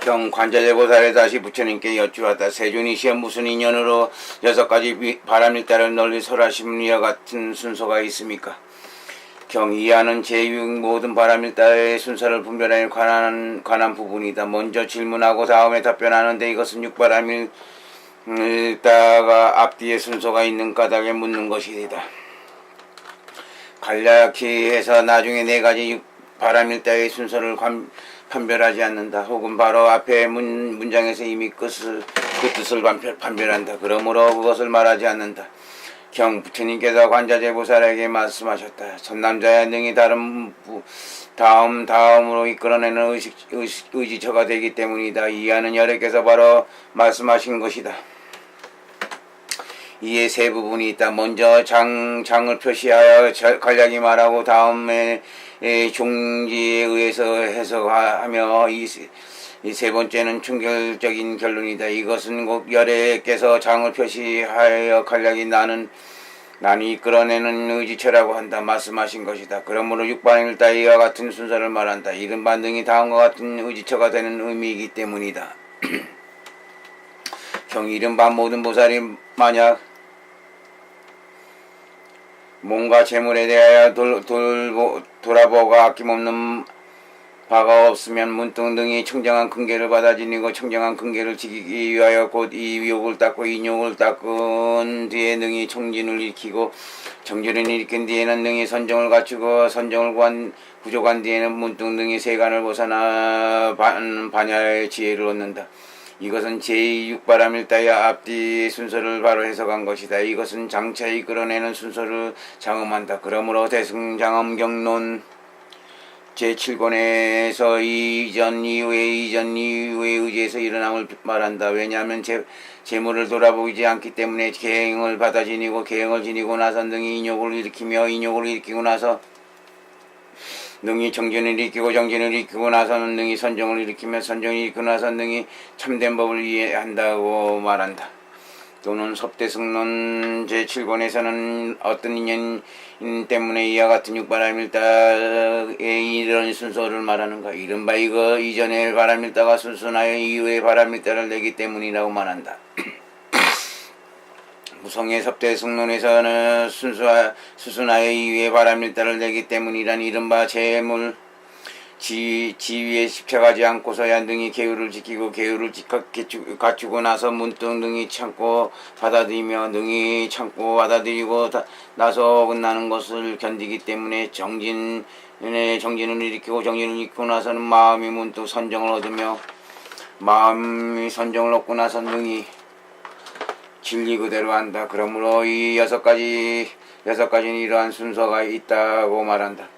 경 관자재보살에 다시 부처님께 여쭈었다. 세존이시여 무슨 인연으로 6가지 바람일다를 널리 설하시는 이와 같은 순서가 있습니까? 경 이하는 제6 모든 바람일다의 순서를 분별하여 관한 부분이다. 먼저 질문하고 다음에 답변하는데 이것은 6바람일다가 앞뒤에 순서가 있는 까닭에 묻는 것이다. 간략히 해서 나중에 4가지 바람일다의 순서를 판별하지 않는다. 혹은 바로 앞에 문장에서 이미 그 뜻을 판별한다. 그러므로 그것을 말하지 않는다. 경 부처님께서 관자재보살에게 말씀하셨다. 선남자야 능히 다음으로 이끌어내는 의지처가 되기 때문이다. 이하는 여러께서 바로 말씀하신 것이다. 이에 세 부분이 있다. 먼저 장을 표시하여 간략히 말하고 다음에 종지에 의해서 해석하며 이 세 번째는 충결적인 결론이다. 이것은 곧 열애께서 장을 표시하여 간략히 나는 이끌어내는 의지처라고 한다. 말씀하신 것이다. 그러므로 6바람일다 이와 같은 순서를 말한다. 이른바 능히 다음과 같은 의지처가 되는 의미이기 때문이다. 경 이른바 모든 보살이 만약 몸과 재물에 대하여 돌아보가 아낌없는 바가 없으면 문득 능히 청정한 근계를 받아지니고 청정한 근계를 지키기 위하여 곧 이 욕을 닦고 이 욕을 닦은 뒤에 능히 정진을 일으키고 정진을 일으킨 뒤에는 능히 선정을 갖추고 선정을 부족한 뒤에는 문득 능히 세간을 벗어나 반야의 지혜를 얻는다. 이것은 제6바람일다의 앞뒤 순서를 바로 해석한 것이다. 이것은 장차 이끌어내는 순서를 장음한다. 그러므로 대승장엄경론 제7권에서 이전 이후의 의지에서 일어남을 말한다. 왜냐하면 재물을 돌아보지 않기 때문에 계행을 받아 지니고 계행을 지니고 나서 능히 인욕을 일으키며 인욕을 일으키고 나서 능히 정진을 일으키고 정진을 일으키고 나서는 능히 선정을 일으키며 선정을 일으키고 나서 능히 참된 법을 이해한다고 말한다. 또는 섭대승론 제7권에서는 어떤 인연 때문에 이와 같은 6바람일다의 이런 순서를 말하는가. 이른바 이거 이전의 바람일다가 순순하여 이후의 바람일다를 내기 때문이라고 말한다. 무성의 섭대승론에서는 수순하여 이후의 바람일다를 내기 때문이란 이른바 재물 지위에 집착하지 않고서야 능히 계율을 지키고 계율을 갖추고 나서 문득 능히 참고 받아들이며 능히 참고 받아들이고 나서 어긋나는 것을 견디기 때문에 정진을 일으키고 정진을 일으키고 나서는 마음이 문득 선정을 얻으며 마음이 선정을 얻고 나서 능히 진리 그대로 한다. 그러므로 이 6가지는 이러한 순서가 있다고 말한다.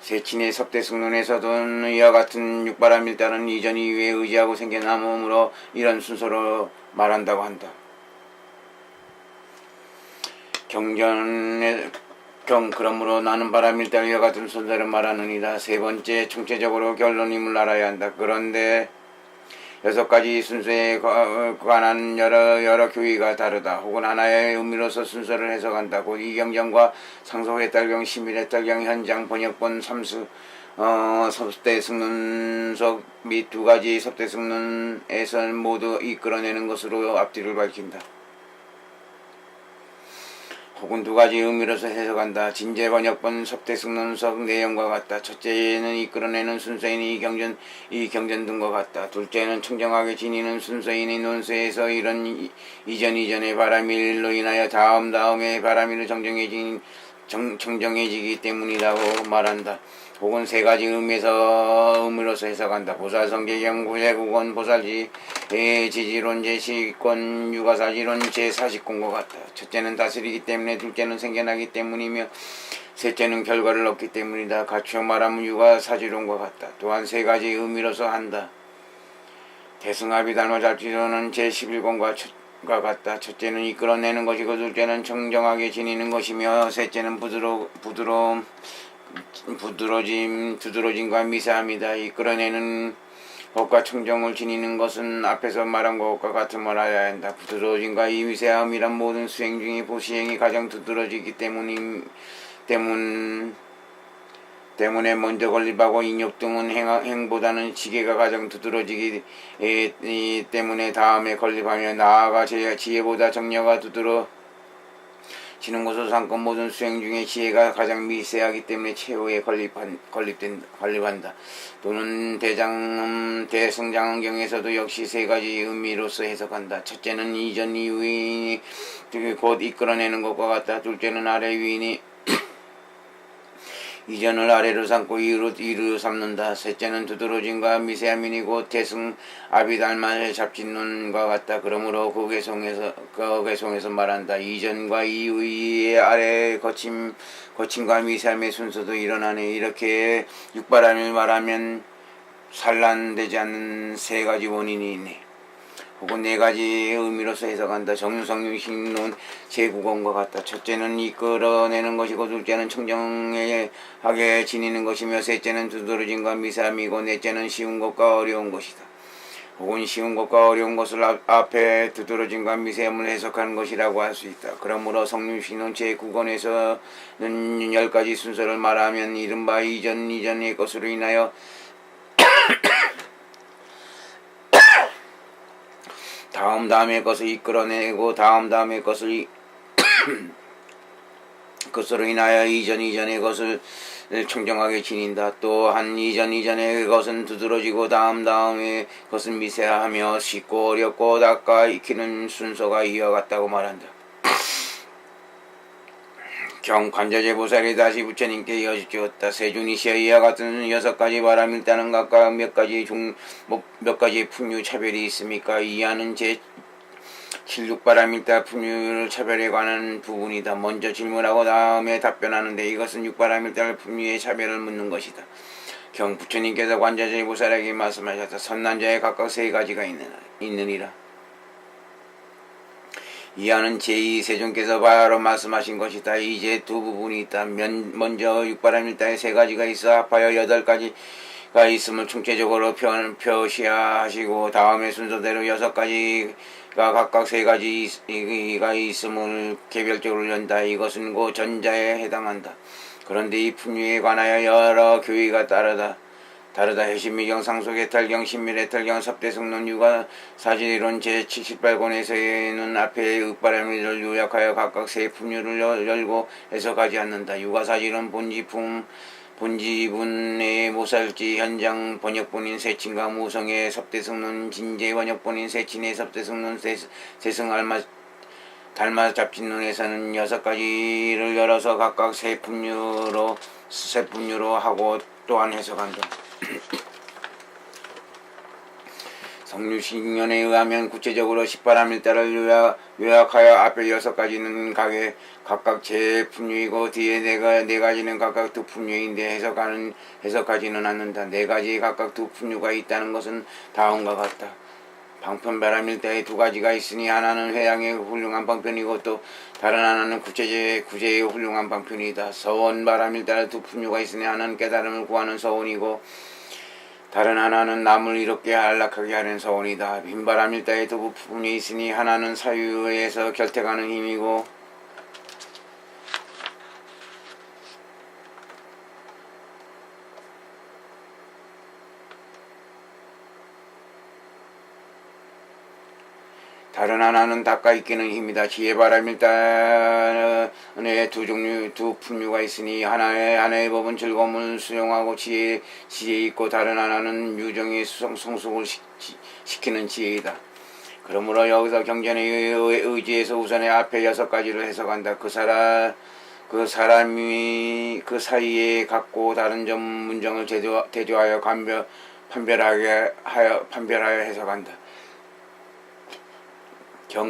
세친의 섭대승론에서도 이와 같은 6바람일다는 이전 이후에 의지하고 생겨남으로 이런 순서로 말한다고 한다. 그러므로 나는 바람일다 이와 같은 순서를 말하느니라. 세 번째, 총체적으로 결론임을 알아야 한다. 그런데 6가지 순서에 관한 여러 교의가 다르다. 혹은 하나의 의미로서 순서를 해석한다. 곧 이경전과 상소회달경, 심일회달경, 현장, 번역본, 섭대승론석 및 2가지 섭대승론에서 모두 이끌어내는 것으로 앞뒤를 밝힌다. 혹은 2가지 의미로서 해석한다. 진제 번역본 섭대승론석 내용과 같다. 첫째는 이끌어내는 순서인 이경전 등과 같다. 둘째는 청정하게 지니는 순서인 논서에서 이런 이전의 바람일로 인하여 다음의 바람일로 정정해지기 때문이라고 말한다. 혹은 3가지 의미로서 해석한다. 보살성계경 구제국원 보살지 지지론 제10권 유가사지론 제40권과 같다. 첫째는 다스리기 때문에 둘째는 생겨나기 때문이며 셋째는 결과를 얻기 때문이다. 갖추어 말하면 유가사지론과 같다. 또한 3가지 의미로서 한다. 대승합이달마잘지론은 제11권과 같다. 첫째는 이끌어내는 것이고 둘째는 정정하게 지니는 것이며 셋째는 두드러짐과 미세함이다. 이끌어내는 것과 청정을 지니는 것은 앞에서 말한 것과 같음을 알아야 한다. 부드러짐과 이 미세함이란 모든 수행 중에 보시행이 가장 두드러지기 때문에 먼저 건립하고 인욕 등은 행보다는 지게가 가장 두드러지기 때문에 다음에 건립하며 나아가 지혜보다 정려가 두드러지는 것을 삼고 모든 수행 중에 지혜가 가장 미세하기 때문에 최후에 건립한다. 또는 대성장경에서도 역시 세 가지 의미로서 해석한다. 첫째는 이전 이후인이 곧 이끌어내는 것과 같다. 둘째는 아래 위인이 이전을 아래로 삼고 이로 삼는다. 셋째는 두드러짐과 미세함이니 곧 대승 아비달만을 잡짓는과 같다. 그러므로 그 개송에서 말한다. 이전과 이의 아래 거침과 미세함의 순서도 일어나네. 이렇게 육바람을 말하면 산란되지 않는 세 가지 원인이 있네. 혹은 네 가지 의미로서 해석한다. 정유성유식론 제9권과 같다. 첫째는 이끌어내는 것이고 둘째는 청정하게 지니는 것이며 셋째는 두드러짐과 미세함이고 넷째는 쉬운 것과 어려운 것이다. 혹은 쉬운 것과 어려운 것을 앞에 두드러짐과 미세함을 해석하는 것이라고 할 수 있다. 그러므로 성유식론 제9권에서는 10가지 순서를 말하면 이른바 이전의 것으로 인하여 다음의 것을 이끌어내고 다음의 것을 그것으로 인하여 이전의 것을 청정하게 지닌다. 또한 이전의 것은 두드러지고 다음의 것은 미세하며 쉽고 어렵고 닦아 익히는 순서가 이와 같다고 말한다. 관자재보살이 다시 부처님께 여쭙었다. 세존이시여 이와 같은 6가지 바람일단은 각각 몇 가지 풍류 차별이 있습니까? 이하는 제7육바람일단 풍류를 차별에 관한 부분이다. 먼저 질문하고 다음에 답변하는데 이것은 육바람일단 풍류의 차별을 묻는 것이다. 부처님께서 관자재보살에게 말씀하셨다. 선난자에 각각 3가지가 있느니라. 이하는 제2세존께서 바로 말씀하신 것이다. 이제 두 부분이 있다. 먼저 육바람일단에 3가지가 있어 합하여 8가지가 있음을 총체적으로 표시하시고 다음의 순서대로 6가지가 각각 3가지가 있음을 개별적으로 연다. 이것은 고 전자에 해당한다. 그런데 이 풍류에 관하여 여러 교의가 다르다. 해심미경, 상속, 해탈경, 신밀, 해탈경, 섭대승론, 유가사지론 제78권에서는 앞에 윽바람을 요약하여 각각 3풍류를 열고 해석하지 않는다. 유가사지론 본지분의 모살지 현장 번역본인 세친과 무성의 섭대승론 진제 번역본인 세친의 섭대승론 세승 달마 잡진론에서는 6가지를 열어서 각각 3풍류로 하고 또한 해석한다. 성유식론에 의하면 구체적으로 10바람일단을 요약하여 앞에 6가지는 각각 제 풍류이고 뒤에 4가지는 각각 2풍류인데 해석하지는 않는다. 4가지 각각 2풍류가 있다는 것은 다음과 같다. 방편바람일단에 2가지가 있으니 하나는 회양의 훌륭한 방편이고 또 다른 하나는 구제의 훌륭한 방편이다. 서원바람일단에 2풍류가 있으니 하나는 깨달음을 구하는 서원이고 다른 하나는 남을 이롭게 안락하게 하는 서원이다. 빈바람일단에 2풍류 있으니 하나는 사유에서 결택하는 힘이고 다른 하나는 닦아 익히는 힘이다. 지혜바람일단에 2풍류가 있으니 하나의 법은 즐거움을 수용하고 지혜 있고 다른 하나는 유정의 성숙을 시키는 지혜이다. 그러므로 여기서 경전의 의지에서 우선의 앞에 6가지를 해석한다. 그 사람이 그 사이에 갖고 다른 점 문정을 대조하여 판별하여 해석한다.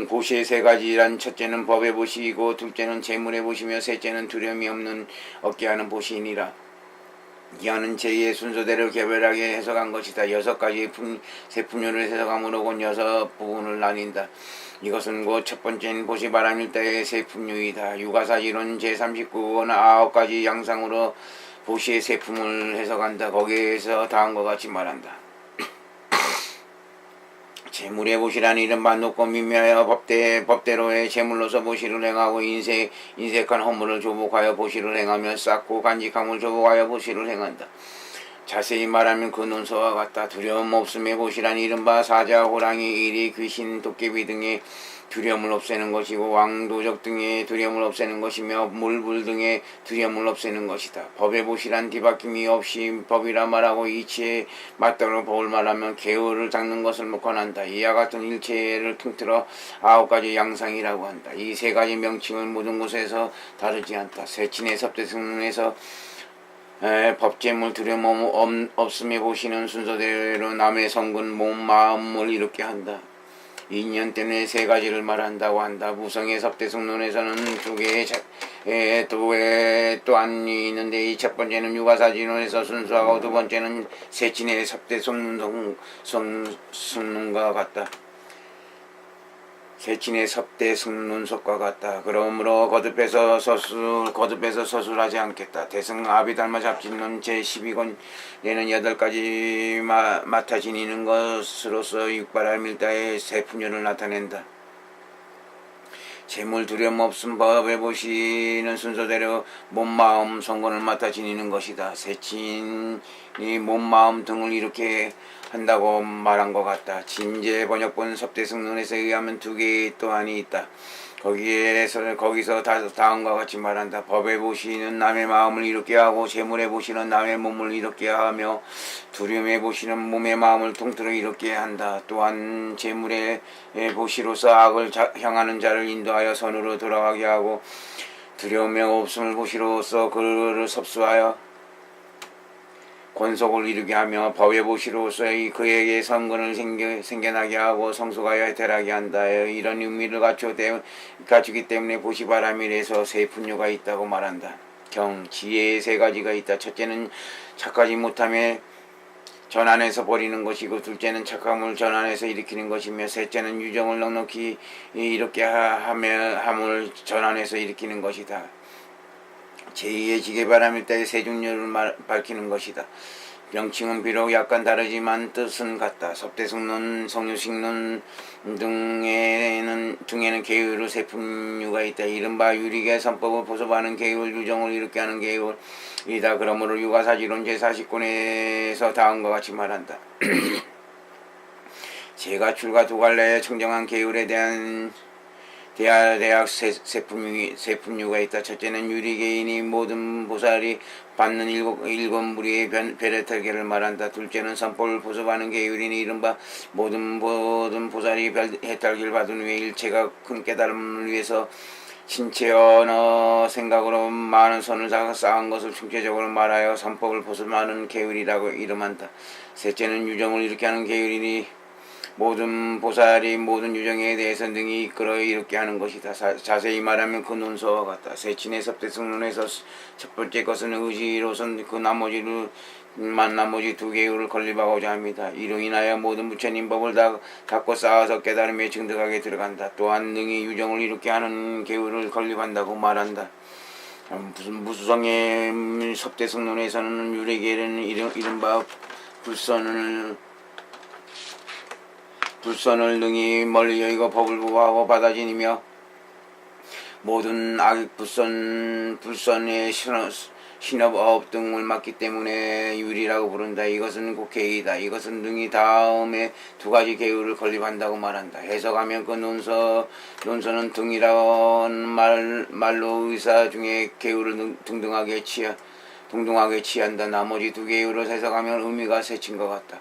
보시의 3가지란 첫째는 법의 보시이고 둘째는 재물의 보시며 셋째는 두려움이 없게 하는 보시이니라. 이하는 제2의 순서대로 개별하게 해석한 것이다. 6가지 세 풍류를 해석함으로 곧 6부분을 나뉜다. 이것은 곧 첫 번째는 보시바람일단의 3풍류이다. 유가사지론 제39권 9가지 양상으로 보시의 3품을 해석한다. 거기에서 다음과 같이 말한다. 재물의 보시라는 이른바 놓고 미묘하여 법대로의 재물로서 보시를 행하고 인색한 허물을 조복하여 보시를 행하며 쌓고 간직함을 조복하여 보시를 행한다. 자세히 말하면 그 논서와 같다. 두려움 없음의 보시란 이른바 사자, 호랑이, 이리, 귀신, 도깨비 등의 두려움을 없애는 것이고 왕도적 등의 두려움을 없애는 것이며 물불 등의 두려움을 없애는 것이다. 법의 보시란 뒤바뀜이 없이 법이라 말하고 이치에 맞도록 법을 말하면 개울을 닦는 것을 권한다. 이와 같은 일체를 통틀어 9가지 양상이라고 한다. 이 3가지 명칭은 모든 곳에서 다르지 않다. 세친의 섭대승론에서 법재물 두려움 없음에 보시는 순서대로 남의 성근 몸 마음을 이롭게 한다. 인연 때문에 3가지를 말한다고 한다. 무성의 섭대승론에서는 2개의 또한 있는데 이 첫 번째는 유가사진론에서 순수하고 두 번째는 세친의 섭대승론과 같다. 세친의 섭대승론속과 같다. 그러므로 거듭해서 서술하지 않겠다. 대승 아비달마 잡진론 제12권 내는 8가지 맡아 지니는 것으로서 육바라밀다의 세품류를 나타낸다. 재물 두려움 없음 법에 보시는 순서대로 몸, 마음, 성건을 맡아 지니는 것이다. 세친이 몸, 마음 등을 이렇게 한다고 말한 것 같다. 진제 번역본 섭대승론에서 의하면 2개의 또한이 있다. 거기서 다음과 같이 말한다. 법에 보시는 남의 마음을 이롭게 하고 재물에 보시는 남의 몸을 이롭게 하며 두려움에 보시는 몸의 마음을 통틀어 이롭게 한다. 또한 재물에 보시로서 악을 향하는 자를 인도하여 선으로 돌아가게 하고 두려움에 없음을 보시로서 그를 섭수하여 권속을 이루게 하며 법의 보시로서 그에게 선근을 생겨나게 하고 성숙하여 해탈하게 한다. 이런 의미를 갖추기 때문에 보시바라밀에서 3분류가 있다고 말한다. 지혜의 3가지가 있다. 첫째는 착하지 못함에 전환해서 버리는 것이고 둘째는 착함을 전환해서 일으키는 것이며 셋째는 유정을 넉넉히 이렇게 함을 전환해서 일으키는 것이다. 제2의 지게바라밀다의 3종류를 밝히는 것이다. 명칭은 비록 약간 다르지만 뜻은 같다. 섭대승론, 성유식론 등에는 계율의 3품류가 있다. 이른바 유리계 선법을 보섭하는 계율, 유정을 이롭게 하는 계율이다. 그러므로 유가사지론 제40권에서 다음과 같이 말한다. 제가 출가 2갈래에 청정한 계율에 대한 대학 세품류가 있다. 첫째는 유리개인이 모든 보살이 받는 일곱 무리의 별해탈계를 말한다. 둘째는 선법을 보섭하는 계율이니 이른바 모든 보살이 해탈계를 받은 후에 일체가 큰 깨달음을 위해서 신체 언어 생각으로 많은 선을 쌓은 것을 총체적으로 말하여 선법을 보섭하는 계율이라고 이름한다. 셋째는 유정을 이렇게 하는 계율이니 모든 보살이 모든 유정에 대해서 능히 이끌어 이렇게 하는 것이다. 자세히 말하면 그 논서와 같다. 세친의 섭대승론에서 첫 번째 것은 의지로선 나머지 2개율을 건립하고자 합니다. 이로 인하여 모든 부처님 법을 닦고 쌓아서 깨달음에 증득하게 들어간다. 또한 능히 유정을 이렇게 하는 계율을 건립한다고 말한다. 무수성의 섭대승론에서는 유래계는 이른바 불선을 능히 멀리 여기고 법을 보호하고 받아지니며 모든 악익 불선의 신업업 등을 맡기 때문에 유리라고 부른다. 이것은 곡계이다. 이것은 능히 다음에 2가지 계율을 건립한다고 말한다. 해석하면 그 논서는 등이라는 말로 의사 중에 계율을 동등하게 취한다. 나머지 2계율을 해석하면 의미가 세친 것 같다.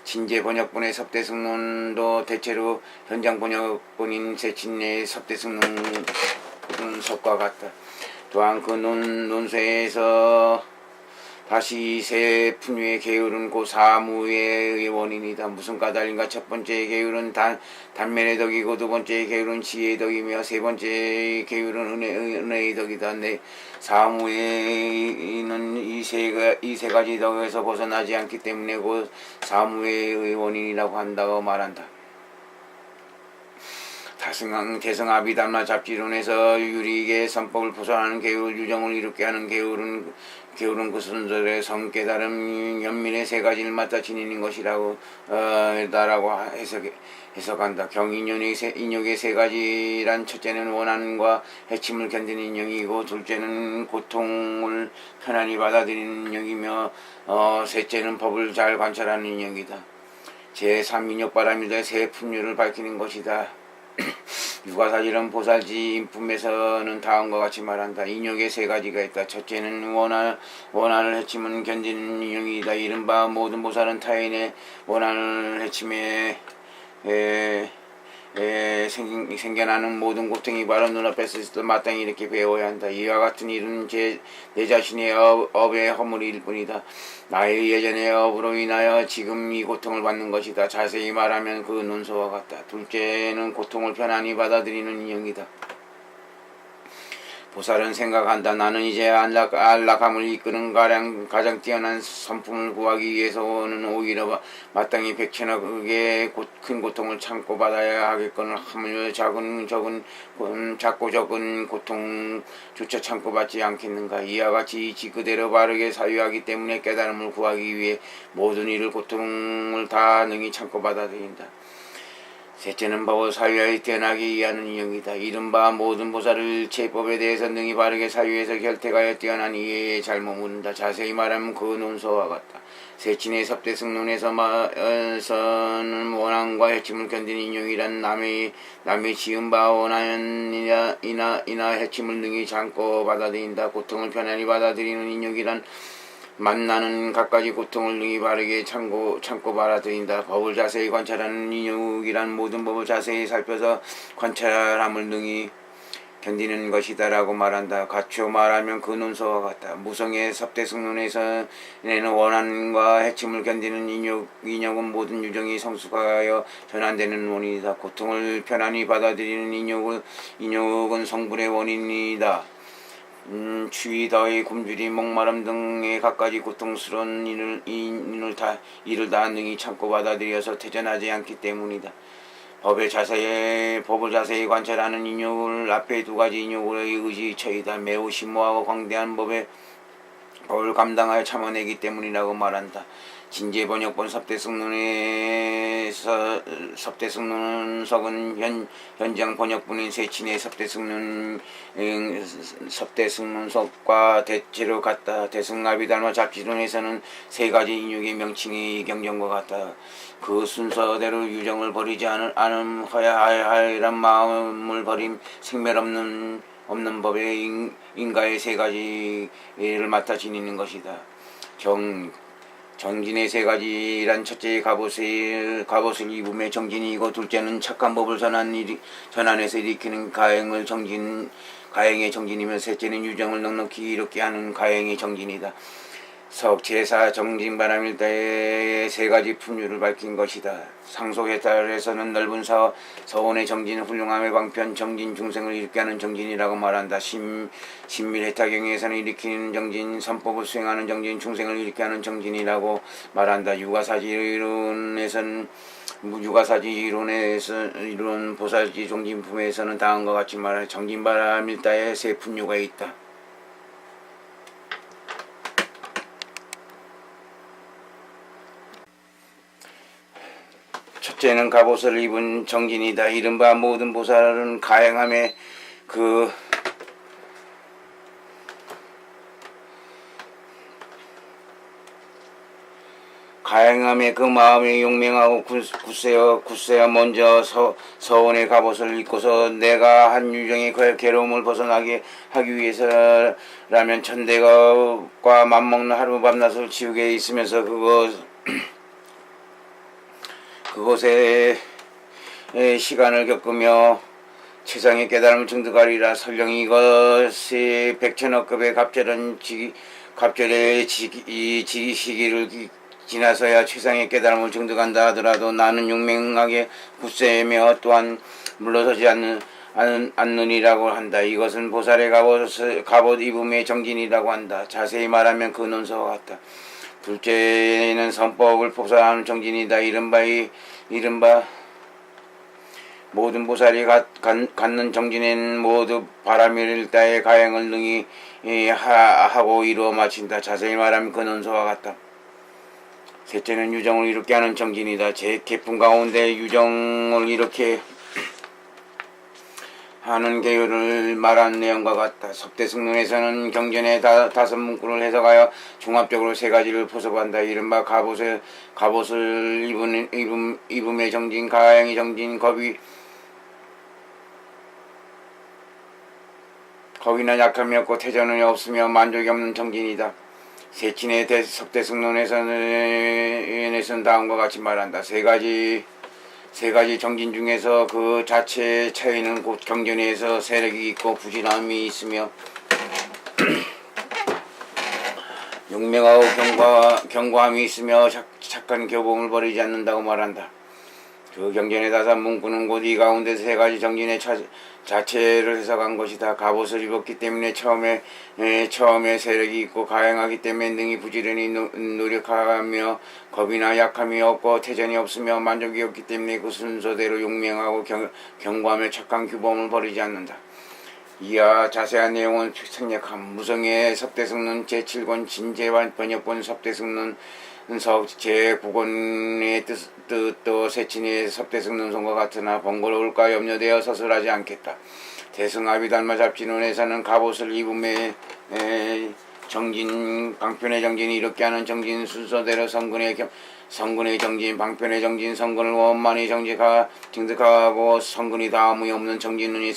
진제 번역본의 섭대승론도 대체로 현장 번역본인 세친의 섭대승론석과 같다. 또한 그 논서에서 다시 3품류의 계율은 고 사무의 원인이다. 무슨 까닭인가? 첫 번째 계율은 단면의 덕이고 두 번째 계율은 지혜의 덕이며 세 번째 계율은 은혜의 덕이다. 사무에는 이 세 가지 덕에서 벗어나지 않기 때문에 곧 사무의 원인이라고 한다고 말한다. 대승아비담나 잡지론에서 유리에게 선법을 포선하는 계율, 유정을 이롭게 하는 계율은 그 순서의 성깨달음 연민의 세 가지를 맡아 지니는 것이라고 라고 해석한다. 경인욕의 세 가지란 첫째는 원한과 해침을 견디는 인형이고, 둘째는 고통을 편안히 받아들이는 인형이며, 셋째는 법을 잘 관찰하는 인형이다. 제3인욕 바람일대 세 품류를 밝히는 것이다. 유가사지론 보살지 인품에서는 다음과 같이 말한다. 인욕의 세 가지가 있다. 첫째는 원한을 해치면 견디는 인욕이다. 이른바 모든 보살은 타인의 원한을 해침에 생겨나는 모든 고통이 바로 눈앞에 있을 때 마땅히 이렇게 배워야 한다. 이와 같은 일은 내 자신의 업의 허물일 뿐이다. 나의 예전의 업으로 인하여 지금 이 고통을 받는 것이다. 자세히 말하면 그 논서와 같다. 둘째는 고통을 편안히 받아들이는 인형이다. 보살은 생각한다. 나는 이제 안락함을 이끄는 가장 뛰어난 선품을 구하기 위해서는 오히려 마땅히 백천억의 큰 고통을 참고 받아야 하겠거늘 하물며 작고 적은 고통조차 참고 받지 않겠는가. 이와 같이 이치 그대로 바르게 사유하기 때문에 깨달음을 구하기 위해 모든 일을 고통을 다 능히 참고 받아들인다. 셋째는 법을 사유하여 뛰어나게 이해하는 인형이다. 이른바 모든 보살을 제법에 대해서 능히 바르게 사유해서 결택하여 뛰어난 이해에 잘 머무른다. 자세히 말하면 그 논서와 같다. 세친의 섭대승론에서는 원한과 해침을 견디는 인형이란 남의 지은 바 원한이나 해침을 능히 참고 받아들인다. 고통을 편안히 받아들이는 인형이란 만나는 갖가지 고통을 능히 바르게 참고 받아들인다. 법을 자세히 관찰하는 인욕이란 모든 법을 자세히 살펴서 관찰함을 능히 견디는 것이다 라고 말한다. 갖추어 말하면 그 논서와 같다. 무성의 섭대승론에서는 원한과 해침을 견디는 인욕은 모든 유정이 성숙하여 전환되는 원인이다. 고통을 편안히 받아들이는 인욕은 성불의 원인이다. 추위, 더위, 굶주림, 목마름 등의 갖가지 고통스러운 일을 다 능히 참고 받아들여서 퇴전하지 않기 때문이다. 법을 자세히 관찰하는 인욕을 앞에 두 가지 인욕의 의지처이다. 매우 심오하고 광대한 법을 감당하여 참아내기 때문이라고 말한다. 진제번역본 섭대승론석은 현장 번역본인 세친의 섭대승론석과 대체로 같다. 대승아비달마 잡지론에서는 세 가지 인욕의 명칭이 경전과 같다. 그 순서대로 유정을 버리지 않음하야 하이란 마음을 버림 생멸 없는 법에 인가의 세 가지를 맡아 지니는 것이다. 정진의 세 가지란 첫째 갑옷을 입음의 정진이고, 둘째는 착한 법을 전환해서 일으키는 가행의 정진이며, 셋째는 유정을 넉넉히 이롭게 하는 가행의 정진이다. 석제사 정진바람일다의 세 가지 품류를 밝힌 것이다. 상속에 따라서는 넓은 서원의 정진, 훌륭함의 방편 정진, 중생을 일으키게 하는 정진이라고 말한다. 신밀해타경에서는 일으키는 정진, 선법을 수행하는 정진, 중생을 일으키게 하는 정진이라고 말한다. 유가사지론 보살지 종진품에서는 다음과 같이 말한다. 정진바람일다의 세 품류가 있다. 첫째는 갑옷을 입은 정진이다. 이른바 모든 보살은 가행함에 그 마음이 용맹하고 굳세어 먼저 서원의 갑옷을 입고서 내가 한 유정의 괴로움을 벗어나게 하기 위해서라면 천대가 맞먹는 하루 밤낮을 지우게 있으면서 그곳에 시간을 겪으며 최상의 깨달음을 증득하리라. 설령 이것이 백천억급의 갑절의 시기를 지나서야 최상의 깨달음을 증득한다 하더라도 나는 용맹하게 굳세며 또한 물러서지 않느니라고 한다. 이것은 보살의 갑옷 입음의 정진이라고 한다. 자세히 말하면 그 논서와 같다. 둘째는 선법을 포사하는 정진이다. 이른바 모든 보살이 갖는 정진에는 모두 바람일 따의 가행을 능히 하고 이루어 마친다. 자세히 말하면 그 논서와 같다. 셋째는 유정을 이롭게 하는 정진이다. 제 개품 가운데 유정을 이렇게 하는 계율을 말한 내용과 같다. 석대승론에서는 경전의 다섯 문구를 해석하여 종합적으로 세 가지를 포섭한다. 이른바 갑옷을 입음의 정진, 가행의 정진, 겁이나 약함이 없고 태전이 없으며 만족이 없는 정진이다. 세친의 석대승론에서는 다음과 같이 말한다. 세 가지 정진 중에서 그 자체의 차이는 곧 경전에서 세력이 있고 부진함이 있으며 용맹하고 견고함이 있으며 착한 교범을 버리지 않는다고 말한다. 그 경전의 다섯 문구는 곧 이 가운데 세 가지 정진의 자체를 해석한 것이다. 갑옷을 입었기 때문에 처음에 세력이 있고 가행하기 때문에 능히 부지런히 노력하며 겁이나 약함이 없고 태전이 없으며 만족이 없기 때문에 그 순서대로 용맹하고 견고하며 착한 규범을 버리지 않는다. 이하 자세한 내용은 생략함. 무성의 석대승론 제7권 진제반 번역본 석대승론 제9권의 뜻도 세친의 석대승론성과 같으나 번거로울까 염려되어 서술하지 않겠다. 대승아비달마 잡지론에서는 갑옷을 입음의 정진, 방편의 정진이 이렇게 하는 정진 순서대로 성근의 정진, 방편의 정진, 성근을 원만히 정직하고 성근이 다음이 없는 정진은 이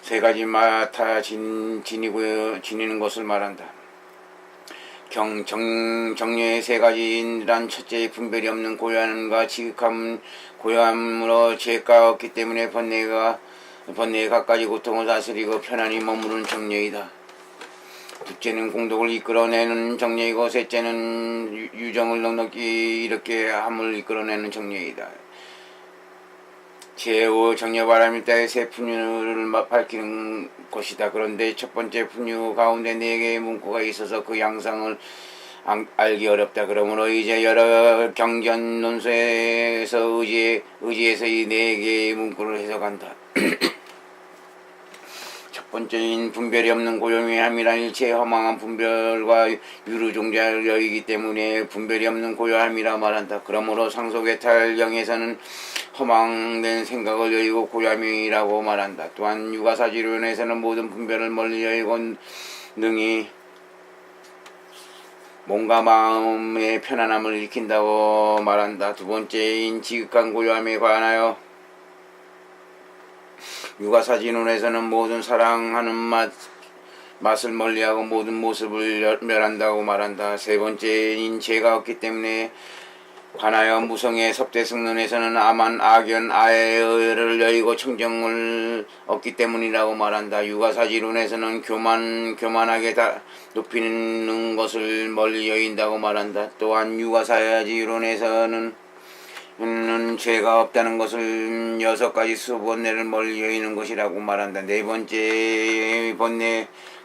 세 가지 마타 지니는 것을 말한다. 정려의 세 가지란 첫째의 분별이 없는 고요함과 고요함으로 죄가 없기 때문에 번뇌의 갖가지 고통을 다스리고 편안히 머무르는 정려이다. 둘째는 공덕을 이끌어내는 정려이고 셋째는 유정을 넉넉히 이렇게 함을 이끌어내는 정려이다. 제5 정려바람일 때의 세 분유를 밝히는 것이다. 그런데 첫 번째 분유 가운데 네 개의 문구가 있어서 그 양상을 알기 어렵다. 그러므로 이제 여러 경전 논서에서 의지해서 이 네 개의 문구를 해석한다. 첫 번째인 분별이 없는 고요미 함이란 일체의 허망한 분별과 유루종자이기 때문에 분별이 없는 고요함이라 말한다. 그러므로 상속의 탈경에서는 허망된 생각을 여의고 고요함이라고 말한다. 또한 유가사지론에서는 모든 분별을 멀리 여의고 능히 몸과 마음의 편안함을 일으킨다고 말한다. 두 번째인 지극한 고요함에 관하여 유가사지론에서는 모든 사랑하는 맛을 멀리하고 모든 모습을 멸한다고 말한다. 세 번째인 죄가 없기 때문에 관하여 무성의 석대승론에서는 아만, 악연, 아해를 여의고 청정을 얻기 때문이라고 말한다. 유가사지론에서는 교만하게 높이는 것을 멀리 여인다고 말한다. 또한 유가사지론에서는 죄가 없다는 것을 6가지 수번뇌를 멀리 여의는 것이라고 말한다. 네 번째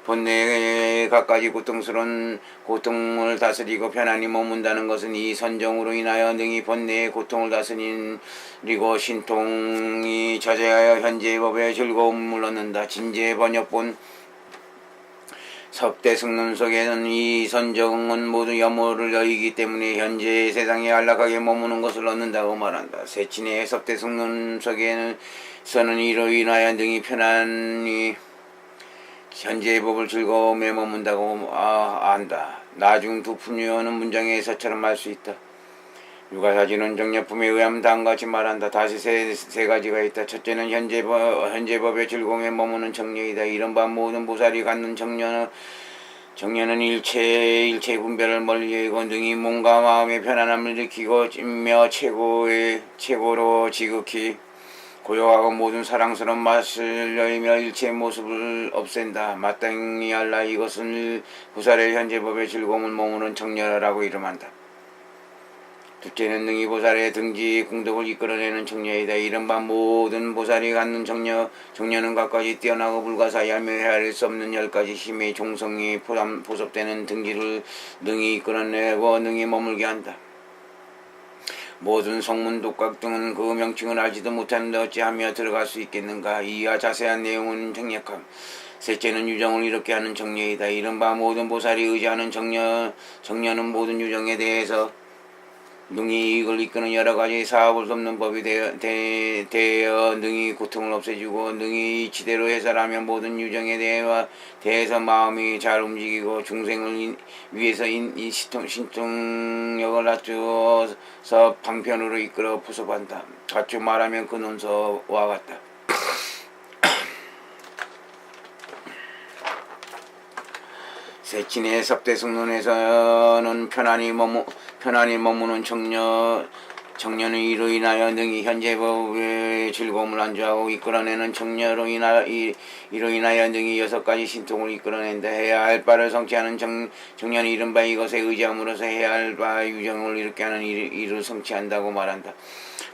번뇌에 갖가지 고통스러운 고통을 다스리고 편안히 머문다는 것은 이 선정으로 인하여 능히 번뇌의 고통을 다스리고 신통이 저제하여 현재의 법에 즐거움을 얻는다. 진제 번역본 석대승론 속에는 이 선정은 모두 염호를 여의기 때문에 현재의 세상에 안락하게 머무는 것을 얻는다고 말한다. 세친의 석대승론 속에서는 이로 인하여 능히 편안히 현재의 법을 즐거움에 머문다고 안다. 나중 두 분유어는 문장에서처럼 할 수 있다. 유가사지는 정력품에 의하면 다음같이 말한다. 다시 세 가지가 있다. 첫째는 현재 법의 즐거움에 머무는 정려이다. 이른바 모든 보살이 갖는 정려는 일체의 분별을 멀리 여의고 능히 몸과 마음의 편안함을 느끼고 며 최고로 지극히 고요하고 모든 사랑스러운 맛을 여의며 일체의 모습을 없앤다. 마땅히 알라. 이것은 보살의 현재법의 즐거움을 머무는 정려라고 이름한다. 둘째는 능히 보살의 등지 공덕을 이끌어내는 정려이다. 이른바 모든 보살이 갖는 정려는 갖가지 뛰어나고 불가사의하며 헤아릴 수 없는 10가지 힘의 종성이 포섭되는 등지를 능히 이끌어내고 능히 머물게 한다. 모든 성문 독각 등은 그 명칭을 알지도 못하는데 어찌하며 들어갈 수 있겠는가. 이와 자세한 내용은 정략함. 셋째는 유정을 이렇게 하는 정례이다. 이른바 모든 보살이 의지하는 정례는 모든 유정에 대해서 능히 이걸 이끄는 여러가지 사업을 돕는 법이 되어 능히 고통을 없애주고 능히 이치대로 해설하면 모든 유정에 대해서 마음이 잘 움직이고 중생을 위해서 신통력을 낮추어서 방편으로 이끌어 포섭한다. 다추 말하면 그 논서와 같다. 세친의 섭대승론에서는 편안히 머무는 정녀는 이로 인하여 능히 현재법의 즐거움을 안주하고 이끌어내는 정녀로 인하여 능히 6가지 신통을 이끌어낸다. 해야 할 바를 성취하는 정녀는 이른바 이것에 의지함으로써 해야 할 바 유정을 이렇게 하는 이를 성취한다고 말한다.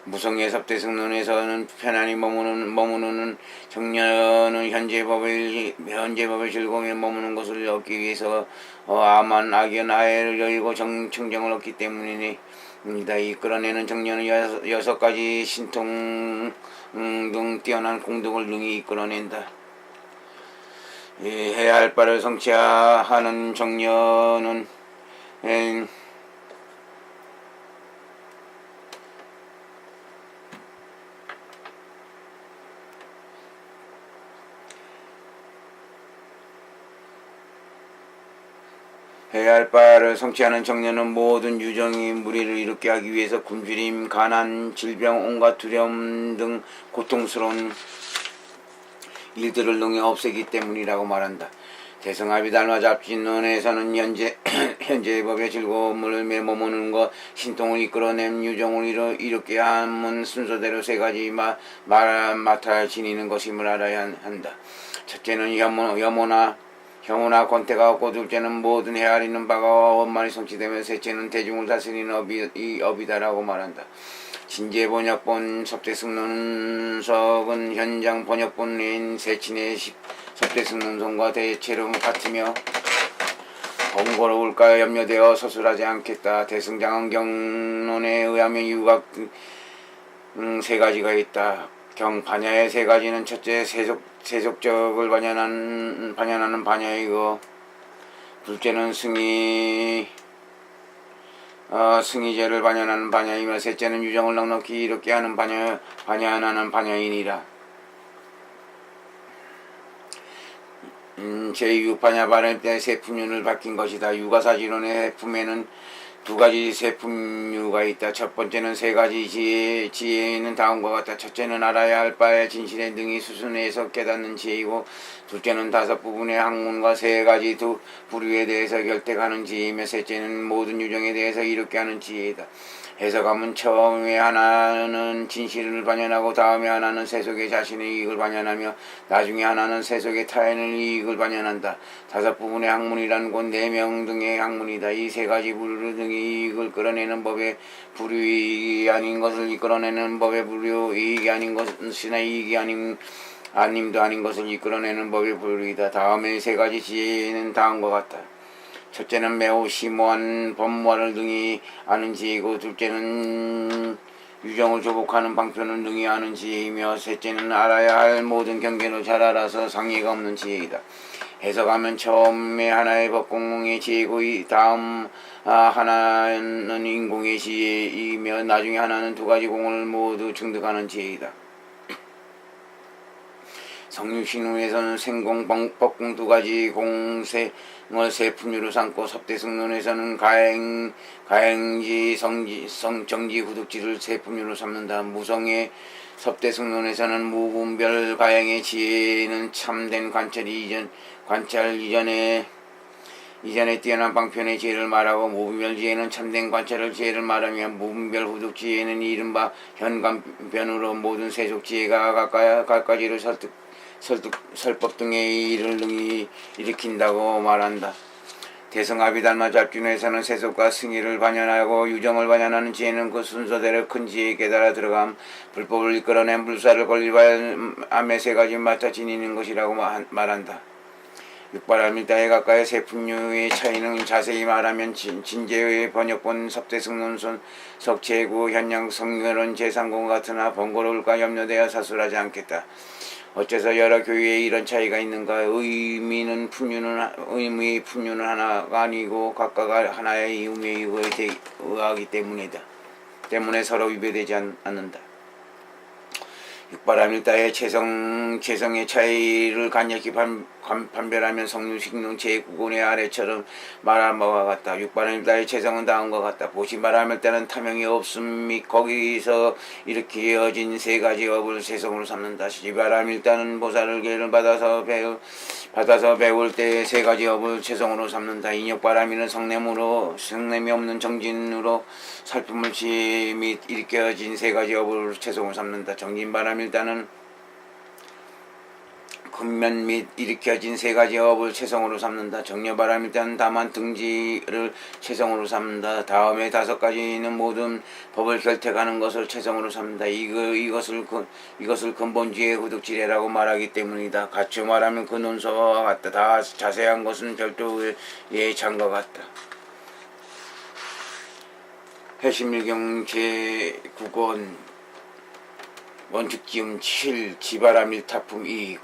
무성의 섭대승론에서는 편안히 머무는 정녀는 현재법의 즐거움에 머무는 것을 얻기 위해서 아만 악연 아해를 여의고 청정을 얻기 때문이다. 이끌어내는 정녀는 6가지 신통 등 뛰어난 공덕을 능히 이끌어낸다. 해야 할 바를 성취하는 정녀는 해야 할 바를 성취하는 정녀는 모든 유정이 무리를 일으키게 하기 위해서 굶주림, 가난, 질병, 온갖 두려움 등 고통스러운 일들을 능히 없애기 때문이라고 말한다. 대승아비달마 잡진론에서는 현재의 법의 즐거움을 머무는 것, 신통을 이끌어낸 유정을 이렇게 함은 순서대로 3가지 마탈 지니는 것임을 알아야 한다. 첫째는 혐오나 권태가 없고, 둘째는 모든 헤아리는 바가 원만히 성취되며, 셋째는 대중을 다스리는 업이다라고 말한다. 진제 번역본 섭대승론석은 현장 번역본인 세친의 섭대승론성과 대체로 같으며 번거로울까 염려되어 서술하지 않겠다. 대승장언경론에 의하면 유각 3가지가 있다. 반야의 3가지는 첫째 세속적을 반연하는 반야이고, 둘째는 승의제를 반연하는 반야이며, 셋째는 유정을 넉넉히 이롭게 하는 반연하는 반야이니라. 제6반야 발행 때 세품류를 바뀐 것이다. 유가사지론의 해품에는 2가지 세품류가 있다. 첫 번째는 3가지 지혜는 다음과 같다. 첫째는 알아야 할 바의 진실에 능히 수순해서 깨닫는 지혜이고, 둘째는 5부분의 학문과 3가지 부류에 대해서 결택하는 지혜이며, 셋째는 모든 유정에 대해서 이롭게 하는 지혜이다. 해석하면 처음에 하나는 진실을 반연하고, 다음에 하나는 세속의 자신의 이익을 반연하며, 나중에 하나는 세속의 타인의 이익을 반연한다. 5부분의 학문이란 곧 4명 등의 학문이다. 이 3가지 부류를 등의 이익을 끌어내는 법의 부류이익이 아닌 것을 이끌어내는 법의 부류이익이 아닌 것이나 이익이 아님도 아닌 것을 이끌어내는 법의 부류이다. 다음에 3가지 지혜는 다음과 같다. 첫째는 매우 심오한 법문을 능히 아는 지혜이고, 둘째는 유정을 조복하는 방편을 능히 아는 지혜이며, 셋째는 알아야 할 모든 경계를 잘 알아서 상의가 없는 지혜이다. 해석하면 처음에 하나의 법공의 지혜이고, 다음 하나는 인공의 지혜이며, 나중에 하나는 2가지 공을 모두 증득하는 지혜이다. 성육신후에서는 생공, 법공 2가지 공생을 세품류로 삼고, 섭대승론에서는 가행지, 정지, 후득지를 세품류로 삼는다. 무성의 섭대승론에서는 무분별 가행의 지혜는 참된 관찰 이전에 뛰어난 방편의 지혜를 말하고, 무분별 지혜는 참된 관찰을 지혜를 말하며, 무분별 후득 지혜는 이른바 현감변으로 모든 세속 지혜가 갖가지를 설법 등의 일을 능히 일으킨다고 말한다. 대승아비달마 잡균에서는 세속과 승의를 반연하고 유정을 반연하는 지혜는 그 순서대로 큰 지혜에 깨달아 들어감, 불법을 이끌어낸 불사를 권리하며 3가지 맡아 지니는 것이라고 말한다. 육바라밀다에 가까이 세 분류의 차이는 자세히 말하면 진제의 번역본 섭대승론선 석재구 현양 성결은 제3공 같으나 번거로울까 염려되어 사술하지 않겠다. 어째서 여러 교회에 이런 차이가 있는가? 의미의 품류는 하나가 아니고 각각 하나의 의미에 의하기 때문에 서로 위배되지 않는다. 육바라밀다의 체성의 차이를 간략히 판별하면 성류식론 제9권의 아래처럼 말한 바와 같다. 육바라밀다의 체성은 다음과 같다. 보시 말하밀다는 탐욕이 없음 및 거기서 일으켜진 세 가지 업을 체성으로 삼는다. 시바라밀다는 보살을 계를 받아서 배울 때 세 가지 업을 체성으로 삼는다. 인욕바라밀은 성냄이 없는 정진으로 살품을 치 및 일으켜진 세 가지 업을 체성으로 삼는다. 정진바라밀다는 근면 및 일으켜진 세 가지 업을 체성으로 삼는다. 정려바라밀다는 다만 등지를 체성으로 삼는다. 다음에 다섯 가지는 모든 법을 결택하는 것을 체성으로 삼는다. 이것을 근본주의 후득지례라고 말하기 때문이다. 같이 말하면 그 논서와 같다. 다 자세한 것은 별도의 예찬과 같다. 해심일경 제9권 원축지음 7 지바라밀타품 2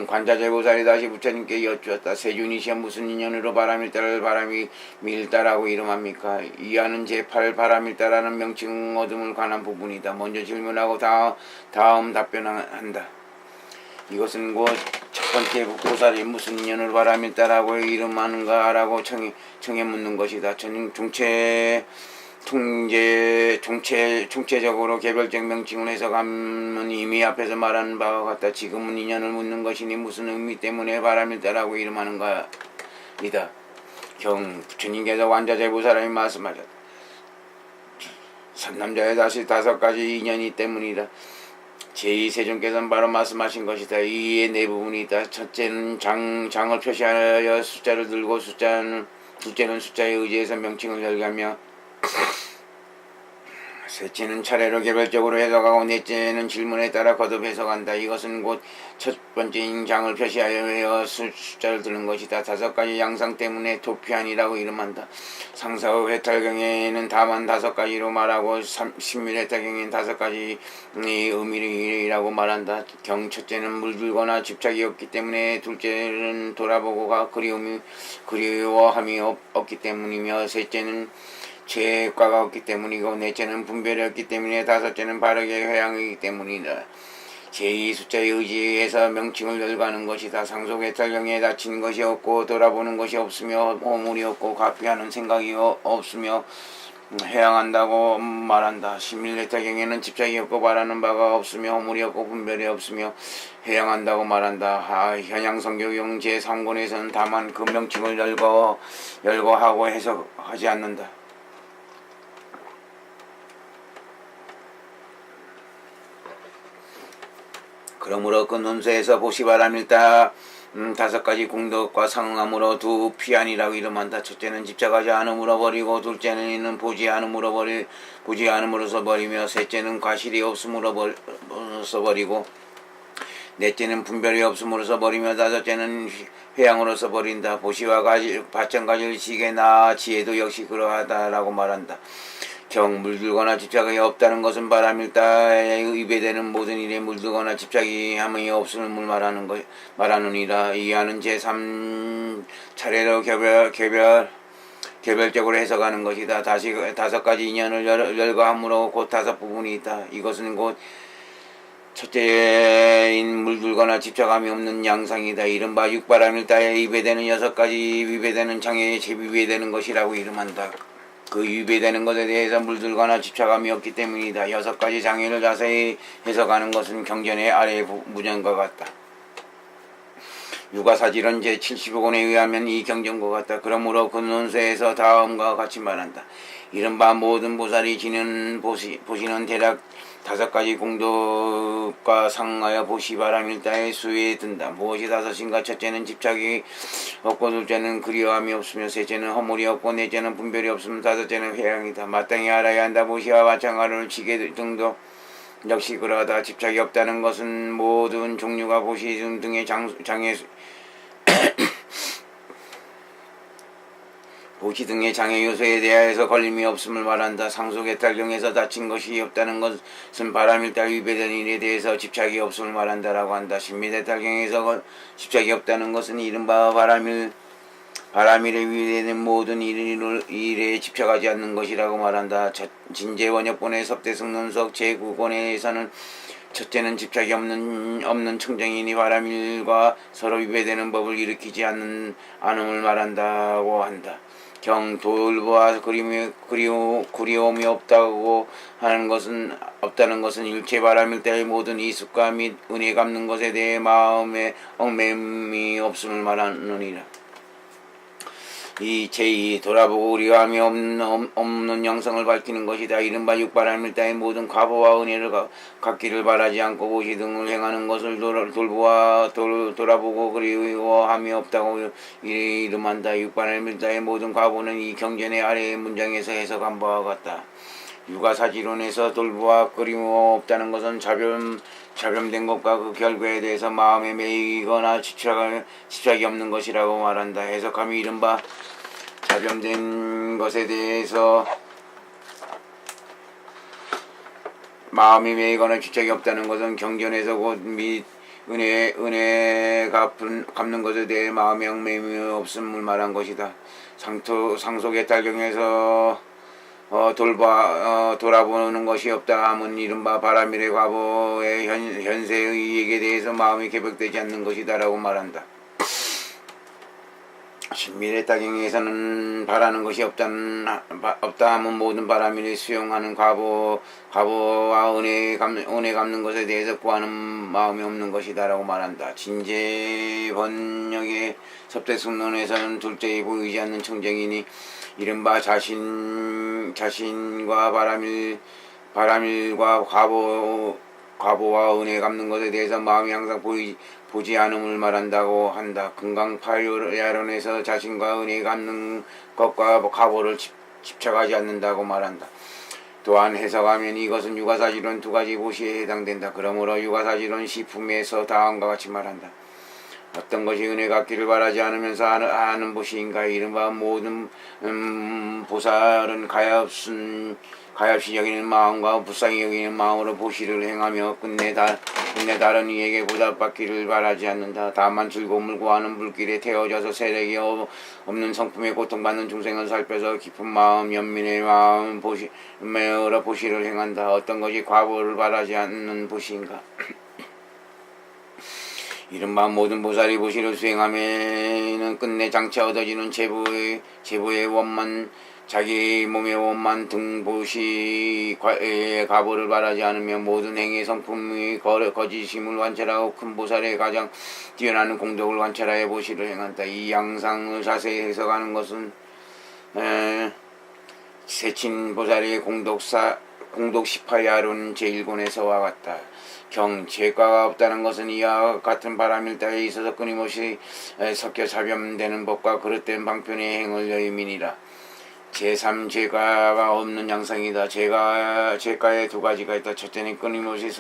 관자재보살이 다시 부처님께 여쭈었다. 세준이시여 무슨 인연으로 바라밀다를 바라밀다라고 이름합니까? 이하는 제8 바라밀다라는 명칭 얻음을 관한 부분이다. 먼저 질문하고 다음 답변한다. 이것은 곧 첫 번째 보살이 무슨 인연으로 바라밀다라고 이름하는가라고 청해 묻는 것이다. 총체적으로 개별적 명칭을 해석하면 이미 앞에서 말한 바와 같다. 지금은 인연을 묻는 것이니 무슨 의미 때문에 바라밀다라고 이름하는가 이다. 부처님께서 관자재보살이 말씀하셨다. 삼남자에 다시 다섯 가지 인연이 때문이다. 제2세존께서는 바로 말씀하신 것이다. 이의 네 부분이 있다. 첫째는 장을 표시하여 숫자를 들고 둘째는 숫자에 의지해서 명칭을 열가며 셋째는 차례로 개별적으로 해석하고 넷째는 질문에 따라 거듭 해석한다. 이것은 곧 첫 번째인 장을 표시하여 숫자를 드는 것이다. 다섯 가지 양상 때문에 도피안이라고 이름한다. 상사의 회탈경에는 다만 다섯 가지로 말하고 신밀회탈경에는 다섯 가지 의미라고 말한다. 첫째는 물들거나 집착이 없기 때문에, 둘째는 돌아보고가 그리워함이 없기 때문이며, 셋째는 죄과가 없기 때문이고, 넷째는 분별이 없기 때문에, 다섯째는 바르게 회양이기 때문이다. 제2 숫자에 의지해서 명칭을 열가는 것이다. 상속회탈경에 다친 것이 없고 돌아보는 것이 없으며 허물이 없고 가피하는 생각이 없으며 회양한다고 말한다. 신밀회탈경에는 집착이 없고 바라는 바가 없으며 허물이 없고 분별이 없으며 회양한다고 말한다. 현양성교용 제3권에서는 다만 그 명칭을 열거하고 해석하지 않는다. 그러므로 그 논서에서 보시바라밀다 다섯 가지 공덕과 상응함으로 두 피안이라고 이름한다. 첫째는 집착하지 않음으로 버리고, 둘째는 보지 않음으로써 버리며, 셋째는 과실이 없음으로써 버리고, 넷째는 분별이 없음으로써 버리며, 다섯째는 회양으로서 버린다. 보시와 밭정가지를 지게 나 지혜도 역시 그러하다라고 말한다. 물들거나 집착이 없다는 것은 바라밀다에 의배되는 모든 일에 물들거나 집착이 함이 없음을 말하느니라. 이하는 제3 차례로 개별적으로 해석하는 것이다. 다시 다섯 가지 인연을 열거함으로 곧 다섯 부분이 있다. 이것은 곧 첫째인 물들거나 집착함이 없는 양상이다. 이른바 육바라밀다에 위배되는 여섯 가지 위배되는 장애에 재위배되는 것이라고 이름한다. 그 위배되는 것에 대해서 물들거나 집착함이 없기 때문이다. 여섯 가지 장애를 자세히 해석하는 것은 경전의 아래의 문장과 같다. 유가사질은 제75권에 의하면 이 경전과 같다. 그러므로 그 논서에서 다음과 같이 말한다. 이른바 모든 보살이 보시는 대략 다섯 가지 공덕과 상하여 보시바라밀다의 수에 든다. 무엇이 다섯인가? 첫째는 집착이 없고, 둘째는 그리워함이 없으며, 셋째는 허물이 없고, 넷째는 분별이 없으며, 다섯째는 회양이다. 마땅히 알아야 한다. 보시와 마찬가지로 지게 등도 역시 그러하다. 집착이 없다는 것은 모든 종류가 보시 등의 장애 보시 등의 장애 요소에 대하여서 걸림이 없음을 말한다. 상속의 탈경에서 다친 것이 없다는 것은 바람일 따 위배된 일에 대해서 집착이 없음을 말한다라고 한다. 신미대 탈경에서 집착이 없다는 것은 이른바 바람일에 위배되는 모든 일에 집착하지 않는 것이라고 말한다. 진제원역본의 섭대승론석 제9권에서는 첫째는 집착이 없는 청정인이 바람일과 서로 위배되는 법을 일으키지 않음을 말한다고 한다. 경 돌보아 그리움이 없다고 하는 것은 없다는 것은 일체 바람일 때의 모든 이습과 및 은혜 갚는 것에 대해 마음에 얽매임이 없음을 말하느니라. 이 제2 돌아보고 그리움이 없는 영성을 밝히는 것이다. 이른바 육바람일 따의 모든 과보와 은혜를 갖기를 바라지 않고 보시 등을 행하는 것을 돌아보고 그리움이 없다고 이름한다. 육바람일 따의 모든 과보는 이 경전의 아래의 문장에서 해석한 바와 같다. 육아사지론에서 돌보아 그리움 없다는 것은 자변된 것과 그 결과에 대해서 마음에 매이거나 집착이 없는 것이라고 말한다. 해석함이 이른바 자변된 것에 대해서 마음이 매이거나 집착이 없다는 것은 경전에서 곧 및 은혜 갚는 것에 대해 마음의 얽매임이 없음을 말한 것이다. 상속의 탈경에서 돌아보는 것이 없다 함은 이른바 바람일의 과보의 현세의 이익에 대해서 마음이 개벽되지 않는 것이다 라고 말한다. 신미래 타경에서는 바라는 것이 없다 하면 모든 바람일이 수용하는 과보와 은혜 갚는 것에 대해서 구하는 마음이 없는 것이다 라고 말한다. 진제 번역의 섭대승론에서는 둘째에 보이지 않는 청정인이 이른바 자신과 바람일과 과보와 은혜 갚는 것에 대해서 마음이 항상 보지 않음을 말한다고 한다. 금강파야론에서 자신과 은혜 갚는 것과 과보를 집착하지 않는다고 말한다. 또한 해석하면 이것은 육아사지론 두 가지 보시에 해당된다. 그러므로 육아사지론 시품에서 다음과 같이 말한다. 어떤 것이 은혜 갖기를 바라지 않으면서 하는 보시인가. 이른바 모든 보살은 가엾이 여기는 마음과 불쌍히 여기는 마음으로 보시를 행하며 끝내 다른 이에게 보답받기를 바라지 않는다. 다만 즐거움을 구하는 불길에 태워져서 세력이 없는 성품에 고통받는 중생을 살펴서 깊은 마음, 연민의 마음 보시며 보시를 행한다. 어떤 것이 과보를 바라지 않는 보시인가. 이른바 모든 보살이 보시를 수행하면은 끝내 장차 얻어지는 제보의 원만, 자기 몸의 원만 등 보시 과보를 바라지 않으며 모든 행의 성품의 거짓임을 관찰하고 큰 보살의 가장 뛰어나는 공덕을 관찰하여 보시를 행한다. 이 양상을 자세히 해석하는 것은 세친 보살의 공덕 18야론 제1권에서와 같다. 죄가가 없다는 것은 이와 같은 바람일 때에 있어서 끊임없이 섞여 잡염되는 법과 그릇된 방편의 행을 여임이니라. 제3 죄가가 없는 양상이다. 죄가에 두 가지가 있다. 첫째는 끊임없이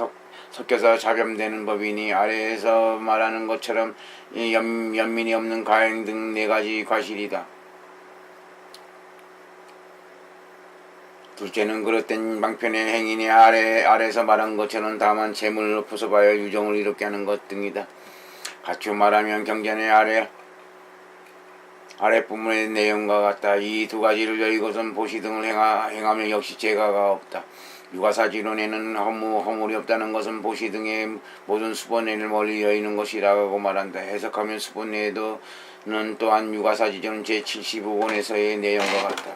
섞여서 잡염되는 법이니 아래에서 말하는 것처럼 연민이 없는 가행 등 네 가지 과실이다. 둘째는 그릇된 방편의 행위니 아래에서 말한 것처럼 다만 재물을 부숴봐야 유정을 이롭게 하는 것 등이다. 같이 말하면 경전의 아랫부분의 내용과 같다. 이 두 가지를 여의것은 보시 등을 행하면 역시 죄가가 없다. 육아사지론에는 허물이 없다는 것은 보시 등의 모든 수본회를 멀리 여의는 것이라고 말한다. 해석하면 수본회는 또한 육아사지론 제75권에서의 내용과 같다.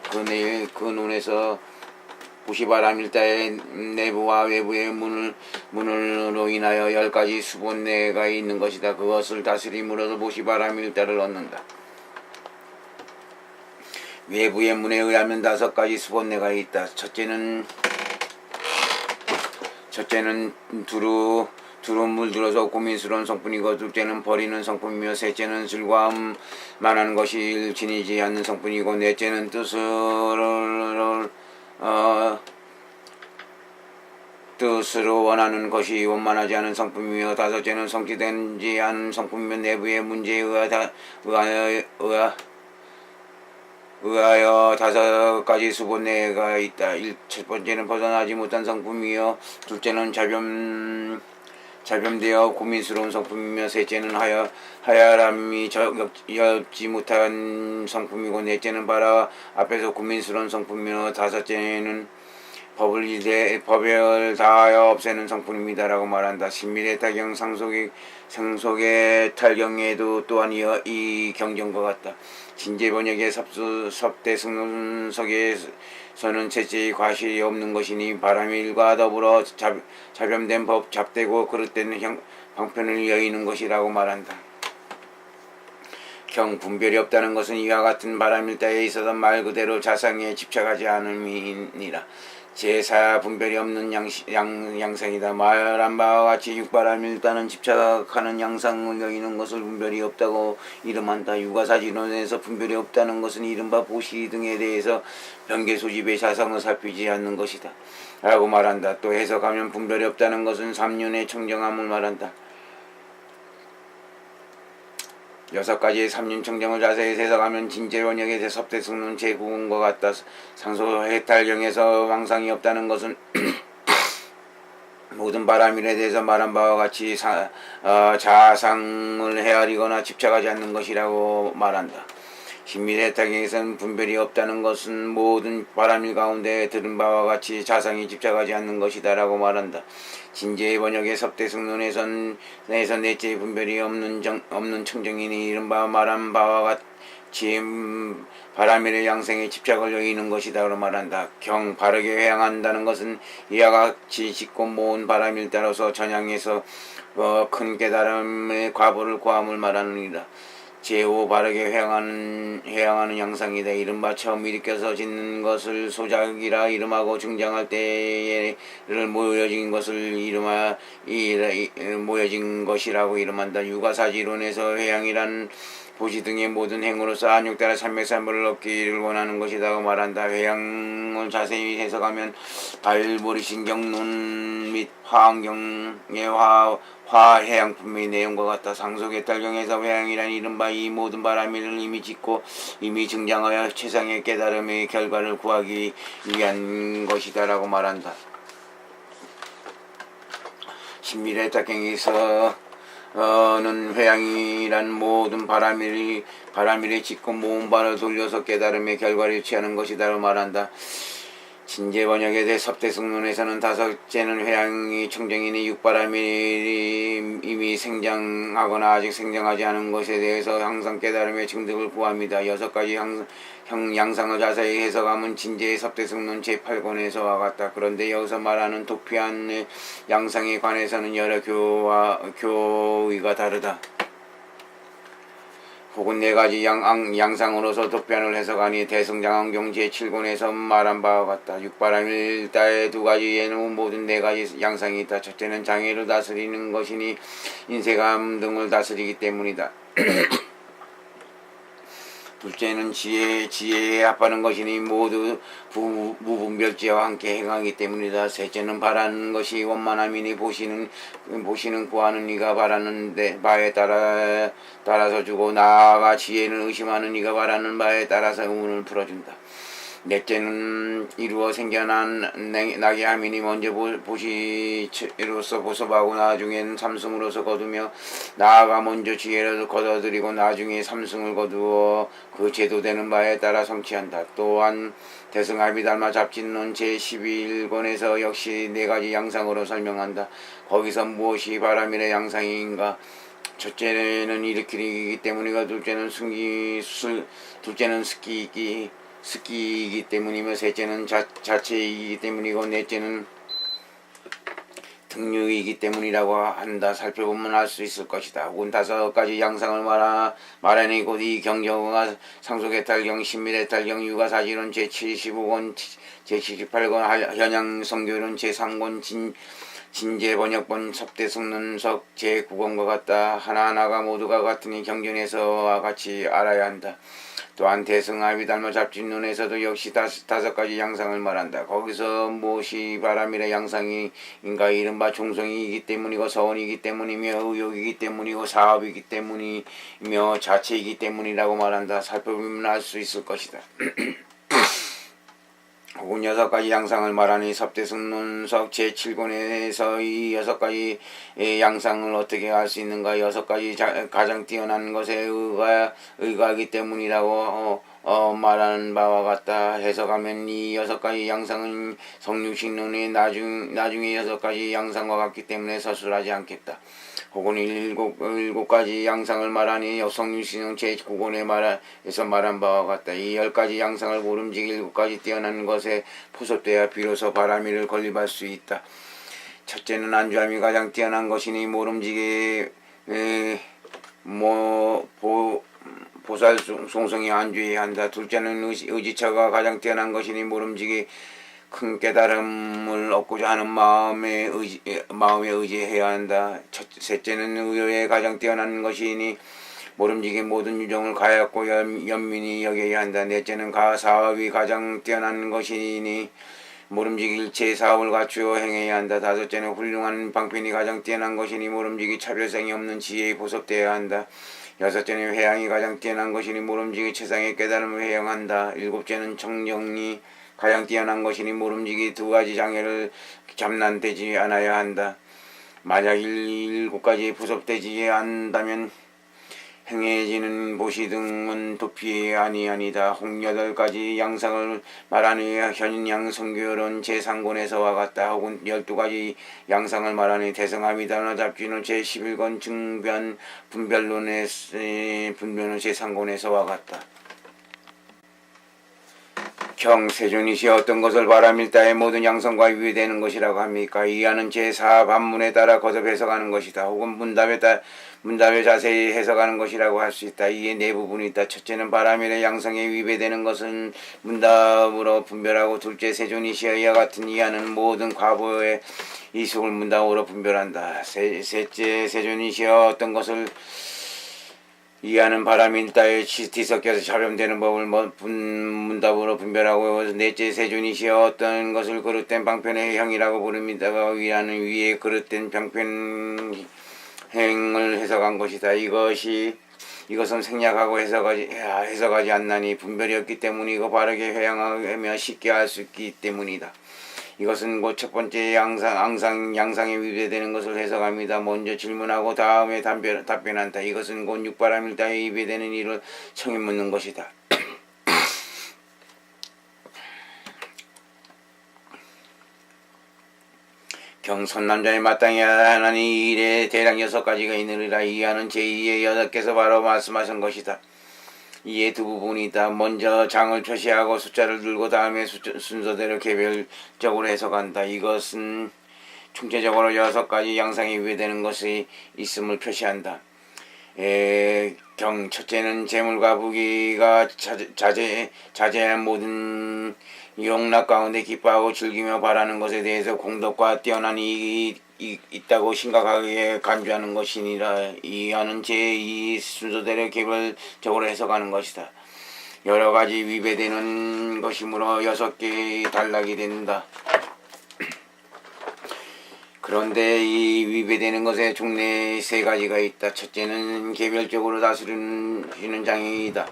그 논에서 보시바람일자의 내부와 외부의 문으로 인하여 10가지 수본내가 있는 것이다. 그것을 다스림으로도 보시바람일자를 얻는다. 외부의 문에 의하면 5가지 수본내가 있다. 첫째는 두루 물들어서 고민스러운 성품이고, 둘째는 버리는 성품이며, 셋째는 즐거움만한 것이 지니지 않는 성품이고, 넷째는 뜻으로 원하는 것이 원만하지 않은 성품이며 다섯째는 성취되지 않은 성품이며 내부의 문제에 의하여 다섯 가지 수본내가 있다. 첫 번째는 벗어나지 못한 성품이요, 둘째는 자변되어 고민스러운 성품이며, 셋째는 하야람이 엽지 못한 성품이고, 넷째는 바라 앞에서 고민스러운 성품이며, 다섯째는 법을 다하여 없애는 성품입니다라고 말한다. 신밀의 탈경 상속의 탈경에도 또한 이 경전과 같다. 진제 번역의 섭대승론석에서는 셋째의 과실이 없는 것이니 바람일과 더불어 자변된 법, 잡되고 그릇된 방편을 여의는 것이라고 말한다. 경 분별이 없다는 것은 이와 같은 바람일다에 있어서 말 그대로 자상에 집착하지 않음이니라. 제사 분별이 없는 양상이다. 말한 바와 같이 육바람일다는 집착하는 양상을 여기는 것을 분별이 없다고 이름한다. 육아사지론에서 분별이 없다는 것은 이른바 보시 등에 대해서 변개 소집의 자성을 살피지 않는 것이다 라고 말한다. 또 해석하면 분별이 없다는 것은 삼륜의 청정함을 말한다. 여섯 가지의 삼륜 청정을 자세히 해석하면 진제번역의 섭대승론 제9권과 같다. 상소해탈경에서 왕상이 없다는 것은 모든 바람일에 대해서 말한 바와 같이 자상을 헤아리거나 집착하지 않는 것이라고 말한다. 신밀해탈경에서는 분별이 없다는 것은 모든 바람일 가운데 들은 바와 같이 자상이 집착하지 않는 것이다 라고 말한다. 진제의 번역의 섭대승론에선 넷째의 분별이 없는 청정인이 이른바 말한 바와 같이 바람일의 양생에 집착을 여기는 것이다 라고 말한다. 경 바르게 회양한다는 것은 이와 같이 짙고 모은 바람일 따라서 전향해서 큰 깨달음의 과보를 구함을 말하느니라. 제5 바르게 회양하는 양상이다. 이른바 처음 일으켜서 짓는 것을 소작이라 이름하고 증장할 때를 모여진 것을 모여진 것이라고 이름한다. 육아사지론에서 회양이란 보시 등의 모든 행으로서 안육따라 삼맥삼보를 얻기를 원하는 것이라고 말한다. 회양을 자세히 해석하면 발보리신경론 및 화환경의 화해양품의 내용과 같다. 상속의탈경에서 회양이란 이른바 이 모든 바람일을 이미 짓고 이미 증장하여 최상의 깨달음의 결과를 구하기 위한 것이다 라고 말한다. 신밀의 탈경에서 는 회양이란 모든 바람일이 짓고 모은 바를 돌려서 깨달음의 결과를 취하는 것이다라고 말한다. 진제 번역에 대해 섭대승론에서는 다섯째는 회양이 청정이니 육바람일이 이미 생장하거나 아직 생장하지 않은 것에 대해서 항상 깨달음의 증득을 구합니다. 여섯 가지 양상을 자세히 해석하면 진제의 섭대승론 제8권에서와 같다. 그런데 여기서 말하는 도피한 양상에 관해서는 여러 교의가 다르다. 혹은 네 가지 양상으로서 도편을 해석하니 대승장왕경 제7권에서 말한 바와 같다. 육바람일다의 두 가지에는 모든 네 가지 양상이 있다. 첫째는 장애를 다스리는 것이니 인색함 등을 다스리기 때문이다. 둘째는 지혜에 합하는 것이니 모두 무분별지와 함께 행하기 때문이다. 셋째는 바라는 것이 원만함이니 보시는 구하는 이가 바라는 바에 따라서 주고 나아가 지혜는 의심하는 이가 바라는 바에 따라서 의문을 풀어준다. 넷째는 이루어 생겨난 나게 함이니 먼저 보시로서 보섭하고 나중에는 삼승으로서 거두며 나아가 먼저 지혜를 거둬들이고 나중에 삼승을 거두어 그 제도되는 바에 따라 성취한다. 또한 대승합이달마 잡진론 제11권에서 역시 네 가지 양상으로 설명한다. 거기서 무엇이 바람일의 양상인가? 첫째는 일으키기 때문이고 둘째는 스키이기 때문이며 셋째는 자체이기 때문이고 넷째는 등류이기 때문이라고 한다. 살펴보면 알 수 있을 것이다. 혹은 다섯 가지 양상을 말하니 곧 이 경정어가 상속해탈경, 신밀해탈경, 육아사지론 제75권, 제78권, 현양성교론 제3권, 진제 번역본 섭대승론석 제9권과 같다. 하나하나가 모두가 같으니 경전에서와 같이 알아야 한다. 또한 대승아비달모 잡진론에서도 역시 다섯 가지 양상을 말한다. 거기서 무엇이 바람이라 양상인가? 이른바 종성이기 때문이고 서원이기 때문이며 의욕이기 때문이고 사업이기 때문이며 자체이기 때문이라고 말한다. 살펴보면 알 수 있을 것이다. 혹은 여섯 가지 양상을 말하니 섭대승론석 제7권에서 이 여섯 가지 양상을 어떻게 알 수 있는가? 여섯 가지 가장 뛰어난 것에 의거하기 때문이라고 말하는 바와 같다. 해석하면 이 여섯 가지 양상은 성육신론의 나중에 여섯 가지 양상과 같기 때문에 서술하지 않겠다. 혹은 일곱 가지 양상을 말하니 성육신론 제9권에 말한 바와 같다. 이 10가지 양상을 모름지기 7가지 뛰어난 것에 포섭되어야 비로소 바람이를 건립할 수 있다. 첫째는 안주함이 가장 뛰어난 것이니 모름지기 보살 송성이 안주해야 한다. 둘째는 의지처가 가장 뛰어난 것이니 모름지기 큰 깨달음을 얻고자 하는 마음에 의지해야 한다. 셋째는 의욕에 가장 뛰어난 것이니 모름지기 모든 유정을 가얗고 연민히 여겨야 한다. 넷째는 사업이 가장 뛰어난 것이니 모름지기 일체의 사업을 갖추어 행해야 한다. 다섯째는 훌륭한 방편이 가장 뛰어난 것이니 모름지기 차별성이 없는 지혜에 보섭되어야 한다. 여섯째는 회양이 가장 뛰어난 것이니 모름지기 최상의 깨달음을 회양한다. 일곱째는 청정이 가장 뛰어난 것이니 모름지기 2가지 장애를 잠난되지 않아야 한다. 만약 7가지 부섭되지 않는다면 행해지는 보시 등은 도피 아니다. 혹 8가지 양상을 말하니 현양 성교론 제3권에서와 같다. 혹은 12가지 양상을 말하니 대승아미다나 잡지론 제11권 증변 분별론의 제3권에서와 같다. 경세존이시 어떤 것을 바람일다의 모든 양성과 위배되는 것이라고 합니까? 이하는 제4반문에 따라 거듭 해석하는 것이다. 혹은 문답에 자세히 해석하는 것이라고 할 수 있다. 이에 네 부분이 있다. 첫째는 바람일의 양성에 위배되는 것은 문답으로 분별하고, 둘째 세존이시여 이와 같은 이하는 모든 과거의 이속을 문답으로 분별한다. 셋째 세존이시여 어떤 것을 이하는 바람일다에 뒤섞여서 잡염되는 법을 문답으로 분별하고, 넷째 세존이시여 어떤 것을 그릇된 방편의 형이라고 부릅니다. 위하는 위에 그릇된 방편 행을 해석한 것이다. 이것은 생략하고 해석하지 않나니 분별이 없기 때문이고 바르게 회양하며 쉽게 알 수 있기 때문이다. 이것은 곧 첫 번째 양상에 위배되는 것을 해석합니다. 먼저 질문하고 다음에 답변한다. 이것은 곧 육바람일다에 위배되는 일을 청해 묻는 것이다. 경선남자의 마땅해야 하나니 일에 대략 6가지가 있느니라. 이하는 제2의 6개서 바로 말씀하신 것이다. 이에 두 부분이 있다. 먼저 장을 표시하고 숫자를 들고 다음에 순서대로 개별적으로 해석한다. 이것은 총체적으로 6가지 양상에 위배되는 것이 있음을 표시한다. 첫째는 재물과 부귀가 자제한 모든 용락 가운데 기뻐하고 즐기며 바라는 것에 대해서 공덕과 뛰어난 이익이 있다고 심각하게 간주하는 것이니라. 이하는 제2 순서대로 개별적으로 해석하는 것이다. 여러가지 위배되는 것이므로 6개의 단락이 된다. 그런데 이 위배되는 것에 중내 3가지가 있다. 첫째는 개별적으로 다스리는 장애이다.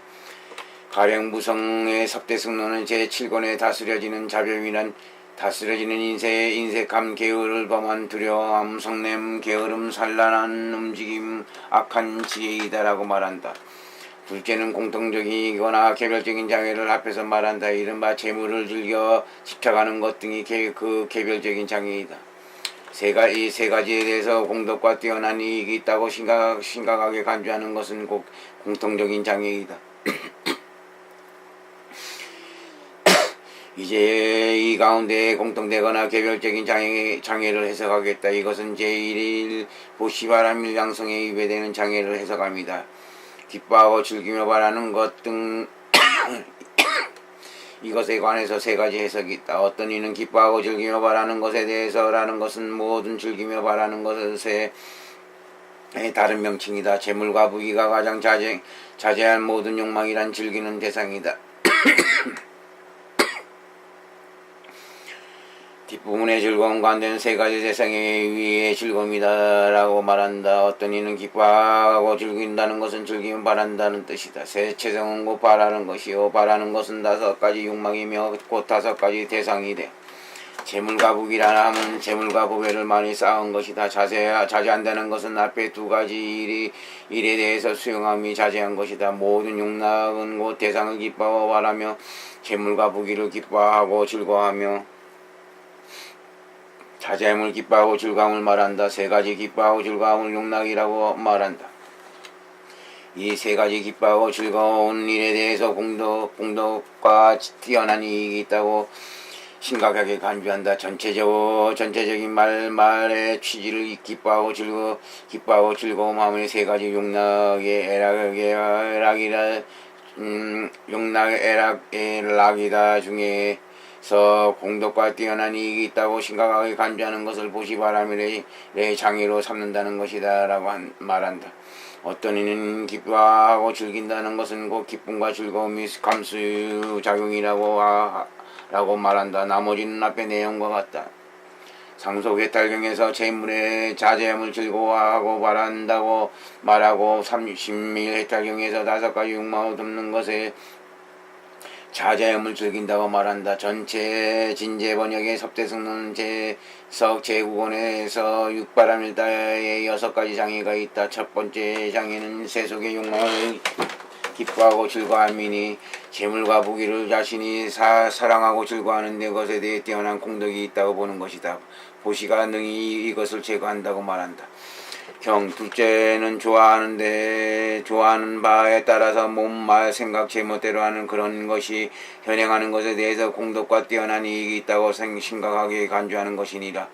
가령 무성의 섭대승론은 제7권에 다스려지는 자별이란 다스려지는 인색함, 게으를 범한 두려움, 성냄, 게으름, 산란한 움직임, 악한 지혜이다라고 말한다. 둘째는 공통적이거나 개별적인 장애를 합해서 말한다. 이른바 재물을 즐겨 집착하는 것 등이 그 개별적인 장애이다. 이 세 가지에 대해서 공덕과 뛰어난 이익이 있다고 심각하게 간주하는 것은 꼭 공통적인 장애이다. 이제 이 가운데 공통되거나 개별적인 장애를 해석하겠다. 이것은 제1일 보시바람일 양성에 위배되는 장애를 해석합니다. 기뻐하고 즐기며 바라는 것 등 이것에 관해서 세 가지 해석이 있다. 어떤 이는 기뻐하고 즐기며 바라는 것에 대해서라는 것은 모든 즐기며 바라는 것에 다른 명칭이다. 재물과 부귀가 가장 자제할 모든 욕망이란 즐기는 대상이다. 뒷부분의 즐거움과 안 되는 세 가지 대상의 위의 즐거움이다 라고 말한다. 어떤 이는 기뻐하고 즐긴다는 것은 즐기면 바란다는 뜻이다. 세체성은 곧 바라는 것이요 바라는 것은 다섯 가지 욕망이며 곧 다섯 가지 대상이 돼. 재물과 부귀라 하면 재물과 부귀를 많이 쌓은 것이다. 자제한다는 것은 앞에 두 가지 일에 대해서 수용함이 자제한 것이다. 모든 욕망은 곧 대상을 기뻐하고 바라며 재물과 부귀를 기뻐하고 즐거워하며 자제함을 기뻐하고 즐거움을 말한다. 세 가지 기뻐하고 즐거움을 욕락이라고 말한다. 이 세 가지 기뻐하고 즐거운 일에 대해서 공덕과 뛰어난 이익이 있다고 심각하게 간주한다. 전체적인 말의 취지를 기뻐하고 즐거움하며 세 가지 욕락의 애락이다 중에서 공덕과 뛰어난 이익이 있다고 심각하게 간주하는 것을 보시 바라밀의 장애로 삼는다는 것이다 라고 말한다. 어떤 이는 기뻐하고 즐긴다는 것은 곧 기쁨과 즐거움이 감수작용이라고 말한다. 나머지는 앞의 내용과 같다. 상속해탈경에서 재물의 자제함을 즐거워하고 바란다고 말하고 30일 해탈경에서 다섯 가지 욕망을 덮는 것에 자제함을 즐긴다고 말한다. 전체 진제 번역의 섭대승론 제석 제9권에서 육바람일다의 여섯 가지 장애가 있다. 첫 번째 장애는 세속의 욕망을 기뻐하고 즐거워함이니 재물과 부귀를 자신이 사랑하고 즐거워하는 데 것에 대해 뛰어난 공덕이 있다고 보는 것이다. 보시가 능히 이것을 제거한다고 말한다. 둘째는 좋아하는 바에 따라서 몸, 말, 생각, 제멋대로 하는 그런 것이 현행하는 것에 대해서 공덕과 뛰어난 이익이 있다고 심각하게 간주하는 것이니라.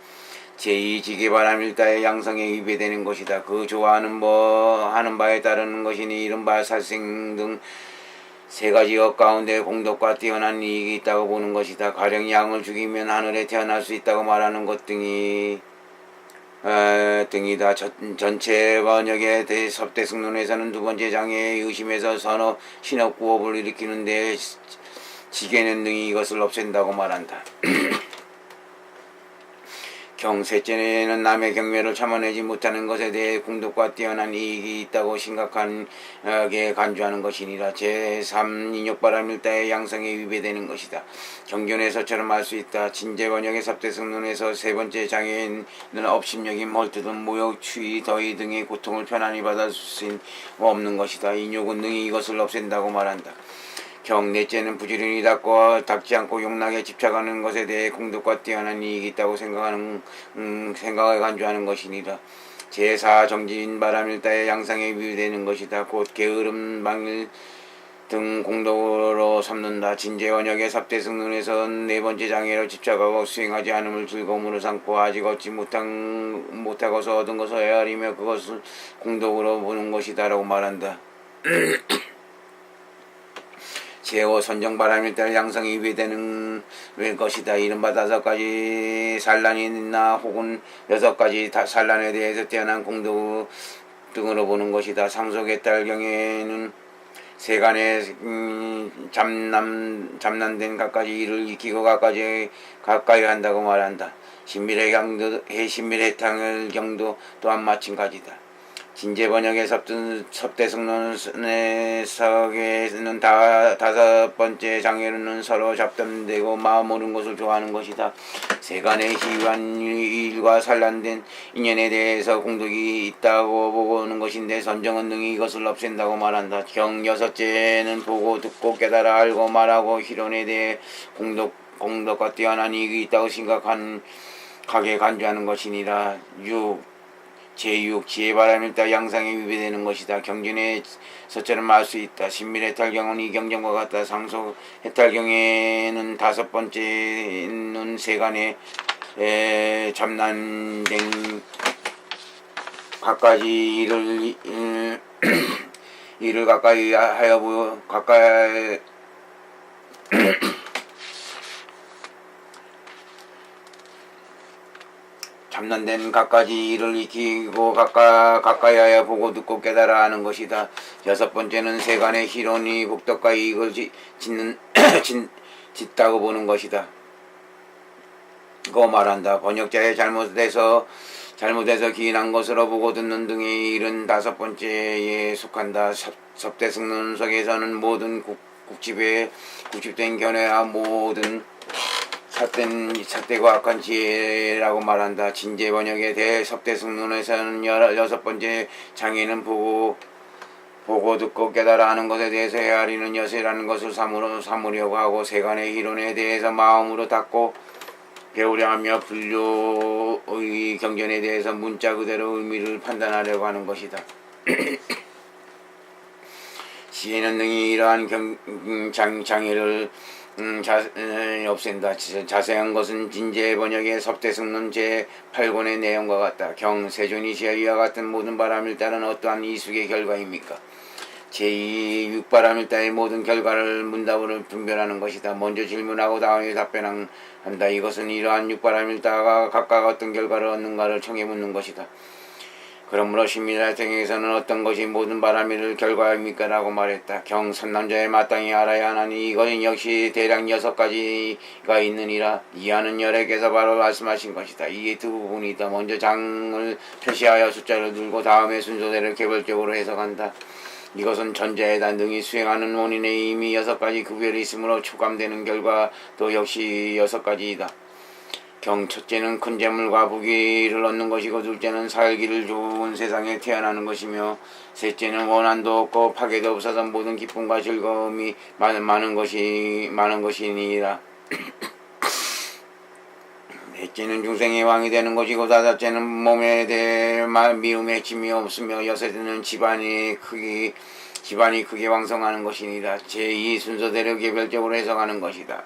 제2지계바람일다의 양성에 위배되는 것이다. 그 좋아하는 하는 바에 따르는 것이니 이른바 살생 등 세 가지 것 가운데 공덕과 뛰어난 이익이 있다고 보는 것이다. 가령 양을 죽이면 하늘에 태어날 수 있다고 말하는 것 등이다. 전체 번역의 섭대승론에서는 두 번째 장애의 의심에서 신업구업을 일으키는데 지게는 등이 이것을 없앤다고 말한다. 셋째는 남의 경멸을 참아내지 못하는 것에 대해 공덕과 뛰어난 이익이 있다고 심각하게 간주하는 것이니라. 제3 인욕바람일다의 양성에 위배되는 것이다. 경전에서처럼 알 수 있다. 진제번역의 섭대승론에서 세 번째 장애는 업심력이 멀뜯은 모욕, 추위, 더위 등의 고통을 편안히 받을 수 없는 것이다. 인욕은 능히 이것을 없앤다고 말한다. 넷째는 부지런히 닦지 않고 욕락에 집착하는 것에 대해 공덕과 뛰어난 이익이 있다고 생각을 간주하는 것이니라. 제4 정진 바람일다의 양상에 위배되는 것이다. 곧 게으름, 방일 등 공덕으로 삼는다. 진제원역의 섭대승론에서는 네 번째 장애로 집착하고 수행하지 않음을 즐거움으로 삼고 아직 얻지 못하고서 얻은 것을 헤아리며 그것을 공덕으로 보는 것이다 라고 말한다. 제5 선정바람일다 양성이 위배되는 것이다. 이른바 다섯 가지 산란이 있나 혹은 여섯 가지 산란에 대해서 뛰어난 공덕 등으로 보는 것이다. 상속의 딸경에는 세간에 잠난된 갖가지 일을 익히고 가까이 한다고 말한다. 신밀의 탕을 경도 또한 마찬가지다. 진제번역의 섭대승론에서는 다섯 번째 장애로는 서로 잡담되고 마음 옳은 것을 좋아하는 것이다. 세간의 희유한 일과 산란된 인연에 대해서 공덕이 있다고 보고는 것인데 선정은 능히 이것을 없앤다고 말한다. 여섯째는 보고 듣고 깨달아 알고 말하고 희론에 대해 공덕과 뛰어난 이익이 있다고 심각하게 간주하는 것이니라. 제6 지혜바람일다 양상에 위배되는 것이다. 경전에서처럼 알 수 있다. 신밀해탈경은 이 경전과 같다. 상속해탈경에는 다섯 번째는 세간에 잠난된 갖가지 일을 가까이 하여 가까이 참난된 갖가지 이를 익히고 가까이하여 보고 듣고 깨달아 하는 것이다. 여섯 번째는 세간의 희론이 복덕과 이익을 짓다고 보는 것이다. 고 말한다. 번역자의 잘못해서 기인한 것으로 보고 듣는 등의 일은 다섯 번째에 속한다. 섭대승론 속에서는 모든 국집된 견해와 모든 삿대고 악한 지혜라고 말한다. 진제 번역에 대해 섭대승론에서는 여섯 번째 장애는 보고 듣고 깨달아 하는 것에 대해서 헤아리는 여세라는 것을 삼으려고 하고, 세간의 희론에 대해서 마음으로 닫고 배우려 하며 불교의 경전에 대해서 문자 그대로 의미를 판단하려고 하는 것이다. 시에는 능히 이러한 장애를 없앤다. 자세한 것은 진제 번역의 섭대승론 제8권의 내용과 같다. 세존이 이와 같은 모든 바람을 따른 어떠한 이숙의 결과입니까? 제2육바람일다의 모든 결과를 문답으로 분별하는 것이다. 먼저 질문하고 다음에 답변한다. 이것은 이러한 육바람일다가 각각 어떤 결과를 얻는가를 청해 묻는 것이다. 그러므로 신미라경에서는 어떤 것이 모든 바람일 결과입니까? 라고 말했다. 선남자의 마땅히 알아야 하나니 이것은 역시 대략 6가지가 있느니라. 이하는 열애께서 바로 말씀하신 것이다. 이에 두 부분이 있다. 먼저 장을 표시하여 숫자를 들고 다음에 순서대로 개별적으로 해석한다. 이것은 전자에다 능히 수행하는 원인에 이미 6가지 구별이 있으므로 초감되는 결과도 역시 6가지이다. 첫째는 큰 재물과 부귀를 얻는 것이고, 둘째는 살기를 좋은 세상에 태어나는 것이며, 셋째는 원한도 없고 파괴도 없어서 모든 기쁨과 즐거움이 많은 것이니라. 넷째는 중생의 왕이 되는 것이고, 다섯째는 몸에 대해 미움의 짐이 없으며, 여섯째는 집안이 크게 왕성하는 것이니라. 제2 순서대로 개별적으로 해석하는 것이다.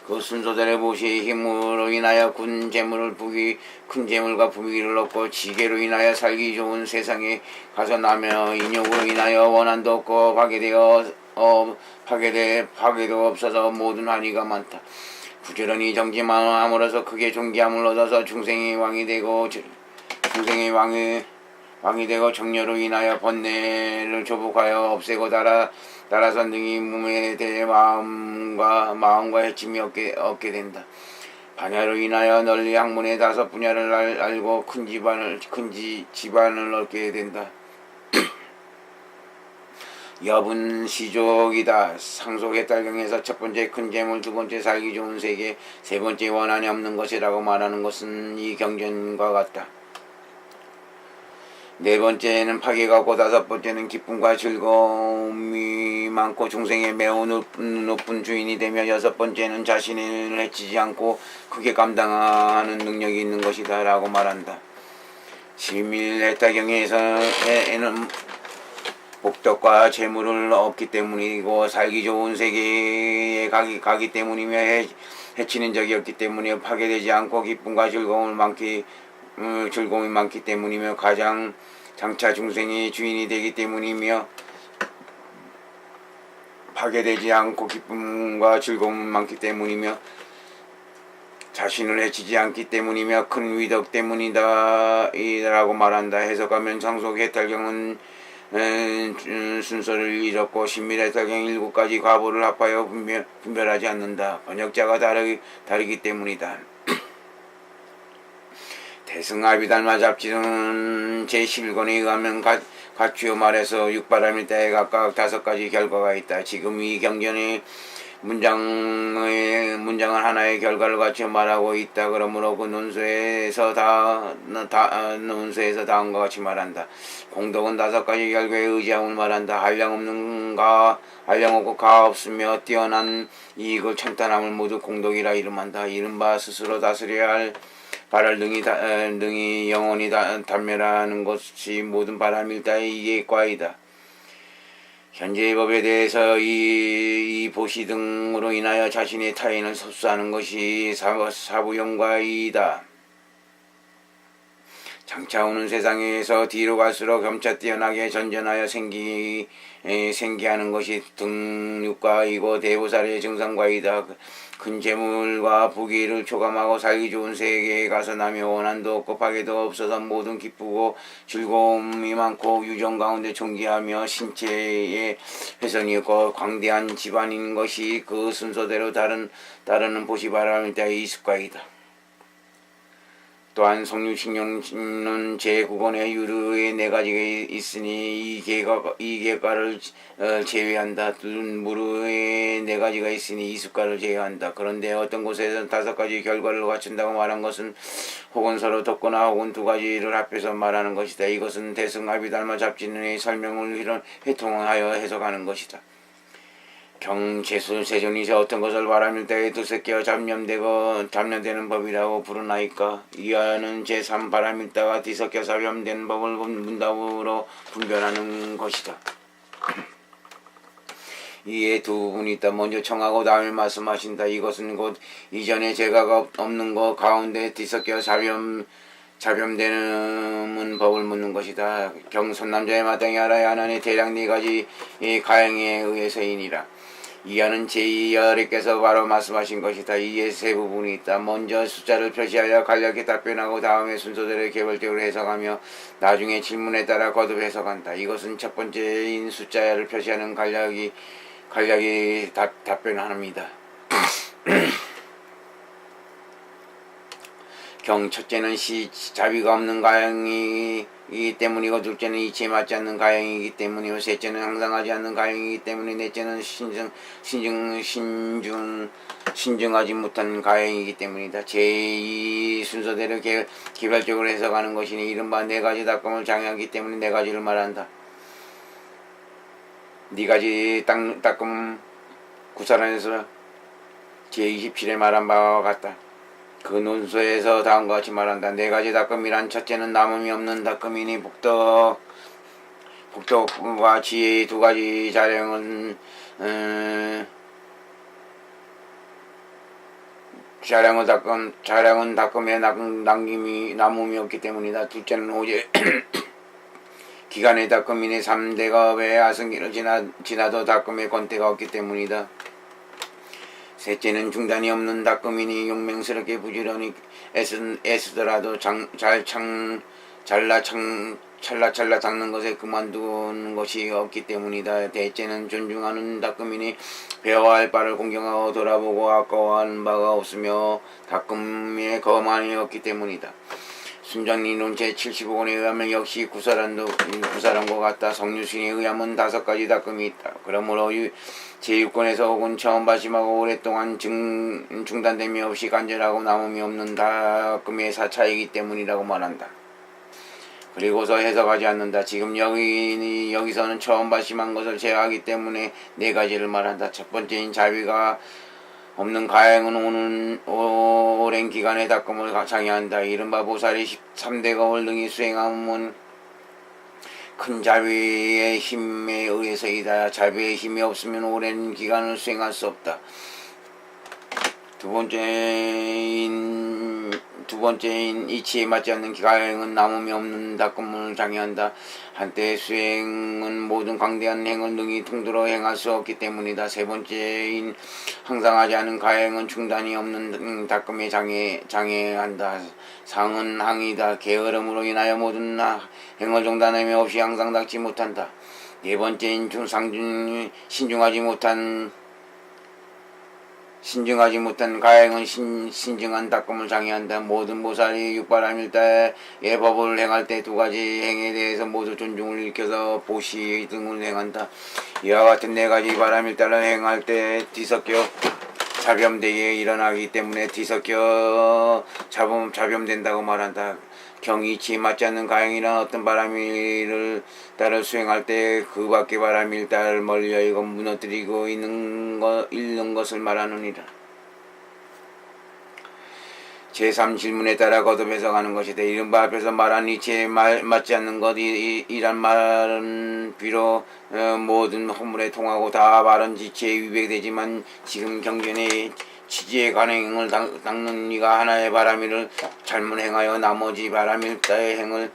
그 순서대로 무엇이 힘으로 인하여 큰 재물과 부귀를 얻고, 지게로 인하여 살기 좋은 세상에 가서 나며, 인욕으로 인하여 원한도 없고 파괴도 없어서 모든 환희가 많다. 부지런히 정진함으로써 크게 존귀함을 얻어서 중생의 왕이 되고 정려로 인하여 번뇌를 조복하여 없애고 따라서 능히 몸에 대해 마음과 해침이 얻게 된다. 반야로 인하여 널리 학문의 5 분야를 알고 큰 집안을 얻게 된다. 여분 시족이다. 상속의 달경에서 첫 번째 큰 재물, 두 번째 살기 좋은 세계, 세 번째 원한이 없는 것이라고 말하는 것은 이 경전과 같다. 네 번째는 파괴가 없고, 다섯 번째는 기쁨과 즐거움이 많고 중생의 매우 높은 주인이 되며, 여섯 번째는 자신을 해치지 않고 크게 감당하는 능력이 있는 것이다 라고 말한다. 시밀해타경에서는 복덕과 재물을 얻기 때문이고, 살기 좋은 세계에 가기 때문이며, 해치는 적이 없기 때문에 파괴되지 않고 기쁨과 즐거움이 많기 때문이며, 가장 장차 중생의 주인이 되기 때문이며, 파괴되지 않고 기쁨과 즐거움이 많기 때문이며, 자신을 해치지 않기 때문이며, 큰 위덕 때문이다 라고 말한다. 해석하면 상속해탈경은 순서를 잃었고, 신밀해탈경 7가지 과보를 합하여 분별하지 않는다. 번역자가 다르기 때문이다. 대승아비달마 잡지는 제11권에 의하면 가추어 말해서 육바람일다에 각각 5가지 결과가 있다. 지금 이 경전의 문장은 하나의 결과를 갖추어 말하고 있다. 그러므로 그 논수에서 다음과 같이 말한다. 공덕은 5가지 결과에 의지함을 말한다. 한량 없고 가 없으며 뛰어난 이익을 천탄함을 모두 공덕이라 이름한다. 이른바 스스로 다스려야 할 바를 능히 영원히 단멸하는 것이 모든 바람일다의 이해과이다. 현재의 법에 대해서 이 보시 등으로 인하여 자신의 타인을 섭수하는 것이 사부용과이다. 장차 오는 세상에서 뒤로 갈수록 점차 뛰어나게 전전하여 생기하는 것이 등육과이고 대보살의 증상과이다. 큰 재물과 부귀를 초감하고 살기 좋은 세계에 가서 남의 원한도 없고 파괴도 없어서 모든 기쁘고 즐거움이 많고 유정 가운데 존귀하며 신체에 훼손이 없고 광대한 집안인 것이 그 순서대로 따르는 보시 바람이다. 이습과이다. 또한 성류식료는 제9권의 유르에 4가지가 있으니 이 계과를 제외한다. 무르에 4가지가 있으니 이습과를 제외한다. 그런데 어떤 곳에서는 5가지 결과를 갖춘다고 말한 것은 혹은 서로 덮거나 혹은 2가지를 합해서 말하는 것이다. 이것은 대승합이달마 잡지는의 설명을 회통하여 해석하는 것이다. 경제수세존이 어떤 것을 바라밀 때에 두새끼어 잡념되는 법이라고 부르나이까. 이하는 제3 바라밀다가 뒤섞여 잡념된 법을 문답으로 분별하는 것이다. 이에 두 분이 있다. 먼저 청하고 다음에 말씀하신다. 이것은 곧 이전에 죄가 없는 것 가운데 뒤섞여 잡염되는 법을 묻는 것이다. 경손남자의 마땅히 알아야 하나니 대략 4가지 가행에 의해서이니라. 이하는 제2열애께서 바로 말씀하신 것이다. 이에 3부분이 있다. 먼저 숫자를 표시하여 간략히 답변하고 다음에 순서대로 개별적으로 해석하며 나중에 질문에 따라 거듭 해석한다. 이것은 첫 번째인 숫자를 표시하는 간략히 답변합니다. 첫째는 자비가 없는 가형이기 때문이고, 둘째는 이치에 맞지 않는 가형이기 때문이고, 셋째는 항상하지 않는 가형이기 때문에, 넷째는 신중하지 못한 가형이기 때문이다. 제2 순서대로 개별적으로 해석하는 것이니 이른바 4가지 닦음을 장애하기 때문에 4가지를 말한다. 4가지 닦음 구사론에서 제27에 말한 바와 같다. 그 논소에서 다음과 같이 말한다. 4가지 닦음이란 첫째는 남음이 없는 닦음이니 복덕과 지혜의 2가지 자량은 닦음에 남음이 없기 때문이다. 둘째는 오직 기간의 닦음이니 3대겁의 아승기를 지나도 닦음의 권태가 없기 때문이다. 셋째는 중단이 없는 닦음이니 용맹스럽게 부지런히 애쓰더라도 찰나 닦는 것에 그만두는 것이 없기 때문이다. 넷째는 존중하는 닦음이니 배워야 할 바를 공경하고 돌아보고 아까워하는 바가 없으며 닦음에 거만이 없기 때문이다. 순장이론 제75권에 의하면 역시 구사란과 같다. 성유신에 의하면 5가지 닦음이 있다. 그러므로 제6권에서 혹은 처음 발심하고 오랫동안 중단됨이 없이 간절하고 남음이 없는 닦음의 4차이기 때문이라고 말한다. 그리고서 해석하지 않는다. 지금 여기서는 처음 발심한 것을 제외하기 때문에 4가지를 말한다. 첫 번째인 자비가 없는 가행은 오랜 기간의 닦음을 장애한다. 이른바 보살이 13대겁을 능히 수행하면 큰 자비의 힘에 의해서이다. 자비의 힘이 없으면 오랜 기간을 수행할 수 없다. 두 번째인 이치에 맞지 않는 가행은 남음이 없는 닦음을 장애한다. 한때 수행은 모든 광대한 행을 능히 통도로 행할 수 없기 때문이다. 세 번째인 항상하지 않은 가행은 중단이 없는 닦음에 장애한다. 상은 항이다. 게으름으로 인하여 모든 행을 중단함이 없이 항상 닦지 못한다. 네 번째인 신중하지 못한 가행은 신중한 닦음을 장애한다. 모든 보살이 육바라밀다의 법을 행할 때 2가지 행에 대해서 모두 존중을 일으켜서 보시 등을 행한다. 이와 같은 4가지 바라밀다를 행할 때 뒤섞여 잡염되게 일어나기 때문에 뒤섞여 잡염된다고 말한다. 경이치 맞지 않는 가행이란 어떤 바라밀을 따를 수행할 때 그 밖의 바라밀 따를 멀리 여의고 무너뜨리고 잃는 것을 말하느니라. 제3 질문에 따라 거듭 해석하는 것이다. 이른바 앞에서 말한 이치에 맞지 않는 것이란 말은 비록 모든 허물에 통하고 다 바른 지체에 위배되지만 지금 경전의 지지의 간행을 닦는 이가 하나의 바람일을 잘못 행하여 나머지 바람일자의 행을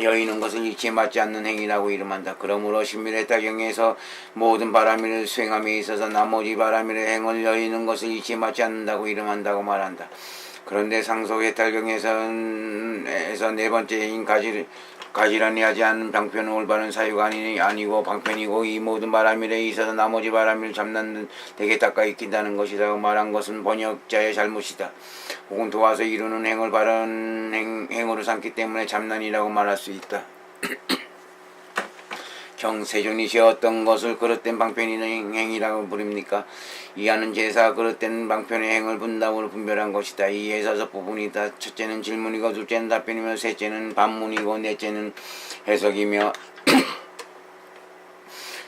여의는 것을 일체 맞지 않는 행위라고 이름한다. 그러므로 신밀의 타경에서 모든 바람일을 수행함에 있어서 나머지 바람일의 행을 여의는 것을 일체 맞지 않는다고 이름한다고 말한다. 그런데 상속의 탈경에서 네 번째인 가지런히 하지 않는 방편은 올바른 사유가 아니고 방편이고 이 모든 바람일에 있어서 나머지 바람일을 잡는 되게 닦아 익힌다는 것이라고 말한 것은 번역자의 잘못이다. 혹은 도와서 이루는 행을 바른 행으로 삼기 때문에 잡난이라고 말할 수 있다. 경세존이시 어떤 것을 그릇된 방편이는 행이라고 부릅니까? 이하는 제사 그릇된 방편의 행을 분담으로 분별한 것이다. 이에 있어서 부분이다. 첫째는 질문이고 둘째는 답변이며 셋째는 반문이고 넷째는 해석이며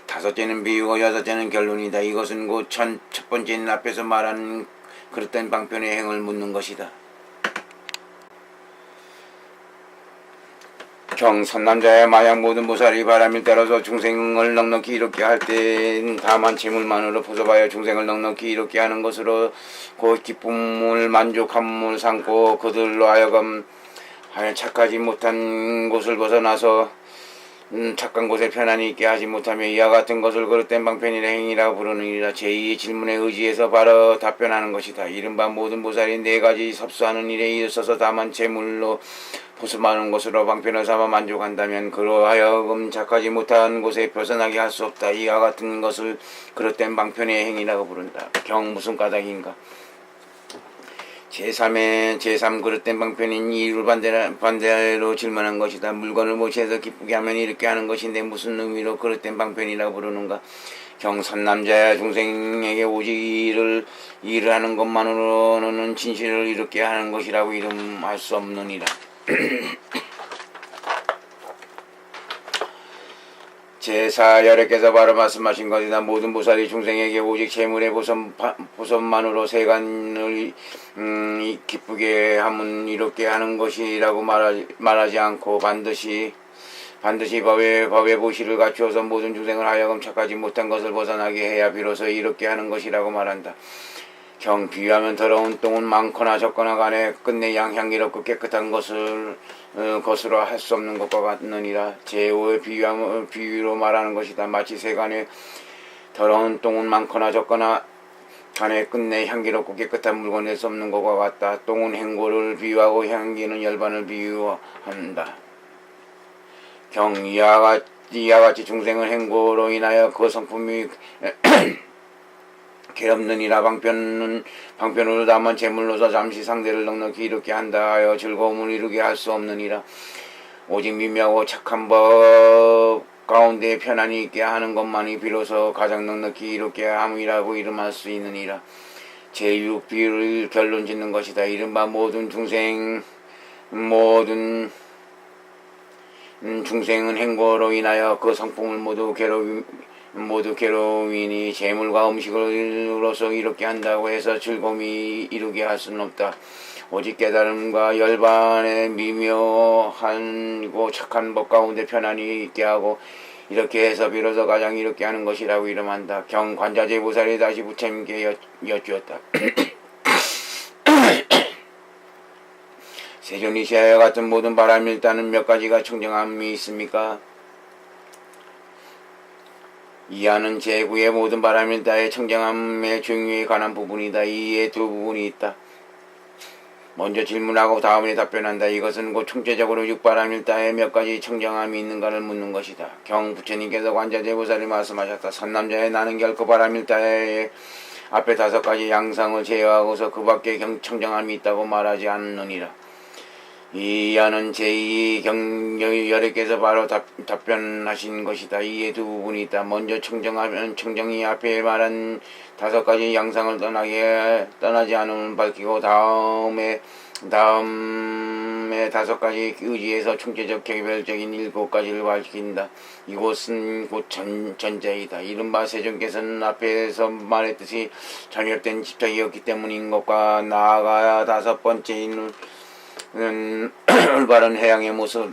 다섯째는 비유고 여섯째는 결론이다. 이것은 곧 첫 번째는 앞에서 말한 그릇된 방편의 행을 묻는 것이다. 선남자의 만약 모든 보살이 바람일 따라서 중생을 넉넉히 이롭게 할 때는 다만 재물만으로 포섭하여 중생을 넉넉히 이롭게 하는 것으로 곧 기쁨을 만족함을 삼고 그들로 하여금 착하지 못한 곳을 벗어나서 착한 곳에 편안히 있게 하지 못하며 이와 같은 것을 그릇된 방편이라 행위라고 부르느니라. 제2의 질문에 의지해서 바로 답변하는 것이다. 이른바 모든 보살이 네 가지 섭수하는 일에 있어서 다만 재물로 포섭하는 것으로 방편을 삼아 만족한다면 그로 하여금 착하지 못한 곳에 벗어나게 할 수 없다. 이와 같은 것을 그릇된 방편의 행위라고 부른다. 경 무슨 까닭인가? 제3 그릇된 방편인 이유를 반대로 질문한 것이다. 물건을 모시해서 기쁘게 하면 이렇게 하는 것인데 무슨 의미로 그릇된 방편이라고 부르는가? 경선남자야 중생에게 오직 일을 하는 것만으로는 진실을 이렇게 하는 것이라고 이름할 수 없느니라. 제4열애께서 바로 말씀하신 것이다. 모든 보살이 중생에게 오직 재물의 보섭만으로 세간을 기쁘게 하면 이렇게 하는 것이라고 말하지 않고 반드시 법의 보시를 갖추어서 모든 중생을 하여금 착하지 못한 것을 벗어나게 해야 비로소 이렇게 하는 것이라고 말한다. 비유하면 더러운 똥은 많거나 적거나 간에 끝내 향기롭고 깨끗한 것으로 할 수 없는 것과 같느니라. 제5의 비유로 말하는 것이다. 마치 세간에 더러운 똥은 많거나 적거나 간에 끝내 향기롭고 깨끗한 물건을 낼 수 없는 것과 같다. 똥은 행고를 비유하고 향기는 열반을 비유한다. 이와 같이 중생은 행고로 인하여 그 성품이 괴롭느니라. 방편으로 다만 재물로서 잠시 상대를 넉넉히 이롭게 한다 하여 즐거움을 이루게 할 수 없느니라. 오직 미묘하고 착한 법 가운데 편안히 있게 하는 것만이 비로소 가장 넉넉히 이롭게 함이라고 이름할 수 있느니라. 제6 비유를 결론 짓는 것이다. 이른바 모든 중생은 행고로 인하여 그 성품을 모두 괴로움이니 재물과 음식으로서 이렇게 한다고 해서 즐거움이 이루게 할 수는 없다. 오직 깨달음과 열반의 미묘하고 착한 법 가운데 편안히 있게 하고 이렇게 해서 비로소 가장 이렇게 하는 것이라고 이름한다. 관자재 보살이 다시 부처님께 여쭈었다. 세존이시아와 같은 모든 바람일단은 몇 가지가 청정함이 있습니까? 이하는 제9의 모든 바람일다의 청정함의 중요에 관한 부분이다. 이에 두 부분이 있다. 먼저 질문하고 다음에 답변한다. 이것은 곧 총체적으로 육바람일다에 몇 가지 청정함이 있는가를 묻는 것이다. 부처님께서 관자재보살이 말씀하셨다. 선남자의 나는 결코 바람일다의 앞에 5가지 양상을 제어하고서 그 밖에 청정함이 있다고 말하지 않느니라. 이하는 제2열애께서 바로 답변하신 것이다. 이에 두 부분이 있다. 먼저 청정이 앞에 말한 5가지 양상을 떠나지 않음을 밝히고 다음에 5가지 의지에서 총체적 개별적인 7가지를 밝힌다. 이곳은 곧 전자이다. 이른바 세존께서는 앞에서 말했듯이 전엽된 집착이었기 때문인 것과 나아가 5번째인 올바른 해양의 모습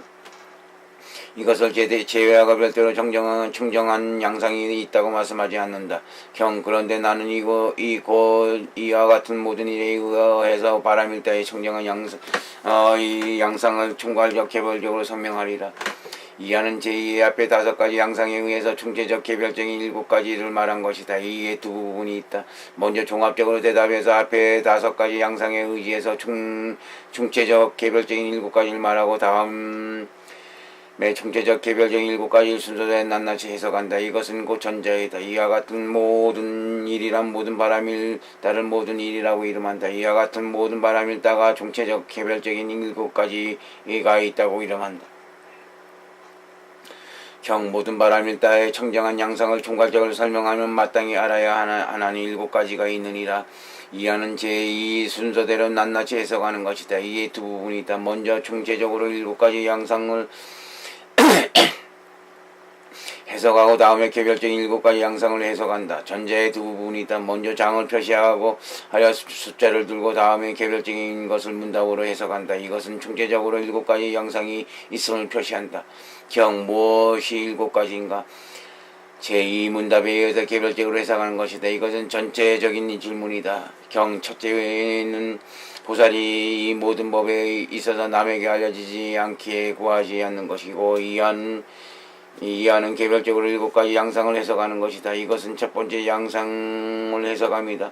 이것을 제외하고 별도로 청정한 양상이 있다고 말씀하지 않는다. 그런데 나는 이와 같은 모든 일에 의해서 바람일다의 청정한 이 양상을 총괄적 개별적으로 설명하리라. 이하는 제2의 앞에 5가지 양상에 의해서 총체적 개별적인 7가지를 말한 것이다. 이에 두 부분이 있다. 먼저 종합적으로 대답해서 앞에 5가지 양상에 의지해서 총체적 개별적인 7가지를 말하고 다음에 총체적 개별적인 7가지를 순서대로 낱낱이 해석한다. 이것은 곧 전자이다. 이와 같은 모든 일이란 모든 바람일 따른 모든 일이라고 이름한다. 이와 같은 모든 바람일 따가 총체적 개별적인 7가지가 있다고 이름한다. 모든 바람일다의 청정한 양상을 총괄적으로 설명하면 마땅히 알아야 하나니 7가지가 있느니라. 이하는 제2 순서대로 낱낱이 해석하는 것이다. 이에 두 부분이 있다. 먼저 총체적으로 7가지 양상을 해석하고 다음에 개별적인 7가지 양상을 해석한다. 전제의 두 부분이 있다. 먼저 장을 표시하고 하여 숫자를 들고 다음에 개별적인 것을 문답으로 해석한다. 이것은 총체적으로 7가지 양상이 있음을 표시한다. 무엇이 7가지인가? 제2문답에 의해서 개별적으로 해석하는 것이다. 이것은 전체적인 질문이다. 첫째는 보살이 이 모든 법에 있어서 남에게 알려지지 않게 구하지 않는 것이고, 이하는 개별적으로 7가지 양상을 해석하는 것이다. 이것은 첫 번째 양상을 해석합니다.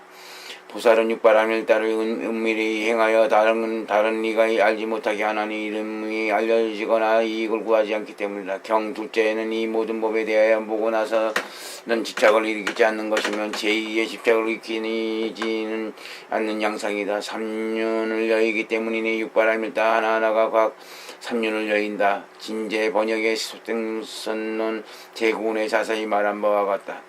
보살은 육바람일다를 은밀히 행하여 다른 이가 알지 못하게 하나니 이름이 알려지거나 이익을 구하지 않기 때문이다. 둘째는 이 모든 법에 대하여 보고 나서는 집착을 일으키지 않는 것이면 제2의 집착을 일으키지는 않는 양상이다. 삼륜을 여의기 때문이니 육바람일다 하나하나가 각 삼륜을 여인다. 진제 번역의 소등선론 제9권에 자세히 말한 바와 같다.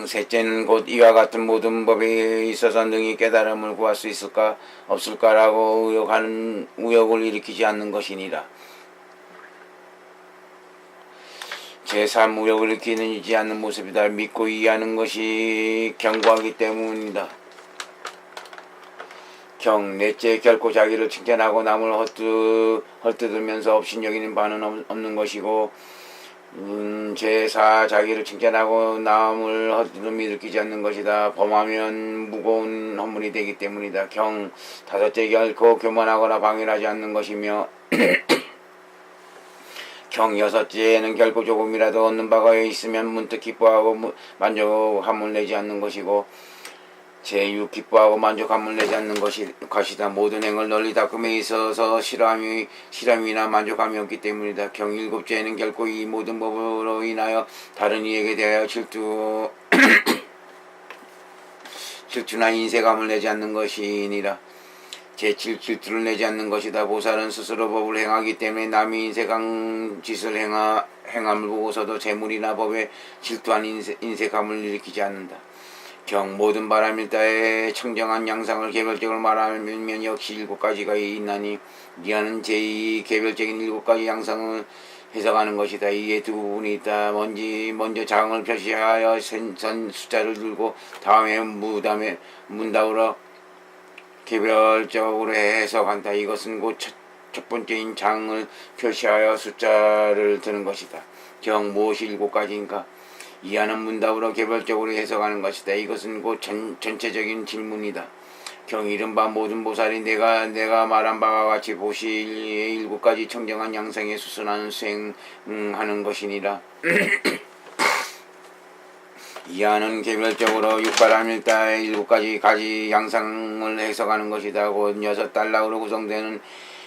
셋째는 곧 이와 같은 모든 법에 있어서 능히 깨달음을 구할 수 있을까 없을까라고 의혹을 일으키지 않는 것이니라. 제3 의혹을 일으키지 않는 모습이다. 믿고 이해하는 것이 견고하기 때문이다. 넷째 결코 자기를 칭찬하고 남을 헐뜯으면서 업신여기는 바는 없는 것이고, 제4 자기를 칭찬하고 남을 헛됨이 느끼지 않는 것이다. 범하면 무거운 허물이 되기 때문이다. 다섯째 결코 교만하거나 방해하지 않는 것이며 여섯째는 결코 조금이라도 얻는 바가 있으면 문득 기뻐하고 만족함을 내지 않는 것이고, 제6 기뻐하고 만족함을 내지 않는 것이다. 모든 행을 널리 닦음에 있어서 실험이나 만족함이 없기 때문이다. 일곱째는 결코 이 모든 법으로 인하여 다른 이에게 대하여 질투나 인색함을 내지 않는 것이니라. 제7 질투를 내지 않는 것이다. 보살은 스스로 법을 행하기 때문에 남이 인색한 짓을 행함을 보고서도 재물이나 법에 질투한 인색함을 일으키지 않는다. 모든 바람일다의 청정한 양상을 개별적으로 말하면 역시 7가지가 있나니 이하는 제2 개별적인 7가지 양상을 해석하는 것이다. 이에 두 부분이 있다. 먼저 장을 표시하여 숫자를 들고 다음에 문답으로 개별적으로 해석한다. 이것은 곧 첫 번째인 장을 표시하여 숫자를 드는 것이다. 무엇이 7가지인가? 이하는 문답으로 개별적으로 해석하는 것이다. 이것은 곧 전체적인 질문이다. 이른바 모든 보살이 내가 말한 바와 같이 보시의 7가지 청정한 양상에 수순하는 수행하는 것이니라. 이하는 개별적으로 육바람일다의 7가지 양상을 해석하는 것이다. 곧 6단락으로 구성되는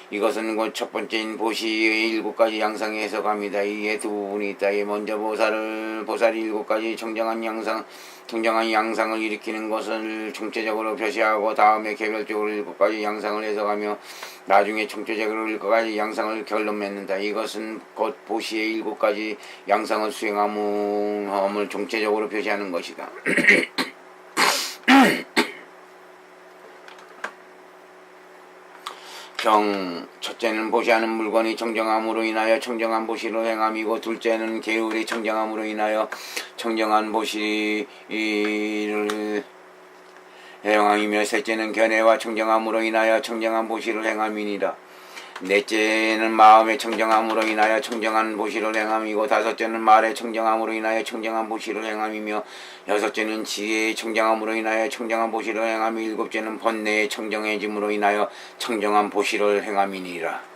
이것은 곧 첫 번째인 보시의 7가지 양상에 해석합니다. 이에 두 부분이 있다. 먼저 보살이 7가지 청정한 양상을 일으키는 것을 총체적으로 표시하고 다음에 개별적으로 7가지 양상을 해석하며 나중에 총체적으로 7가지 양상을 결론 맺는다. 이것은 곧 보시의 7가지 양상을 수행함을 총체적으로 표시하는 것이다. 첫째는 보시하는 물건이 청정함으로 인하여 청정한 보시를 행함이고, 둘째는 계율이 청정함으로 인하여 청정한 보시를 행함이며, 셋째는 견해와 청정함으로 인하여 청정한 보시를 행함이니라. 넷째는 마음의 청정함으로 인하여 청정한 보시를 행함이고 다섯째는 말의 청정함으로 인하여 청정한 보시를 행함이며 여섯째는 지혜의 청정함으로 인하여 청정한 보시를 행함이 일곱째는 번뇌의 청정해짐으로 인하여 청정한 보시를 행함이니라.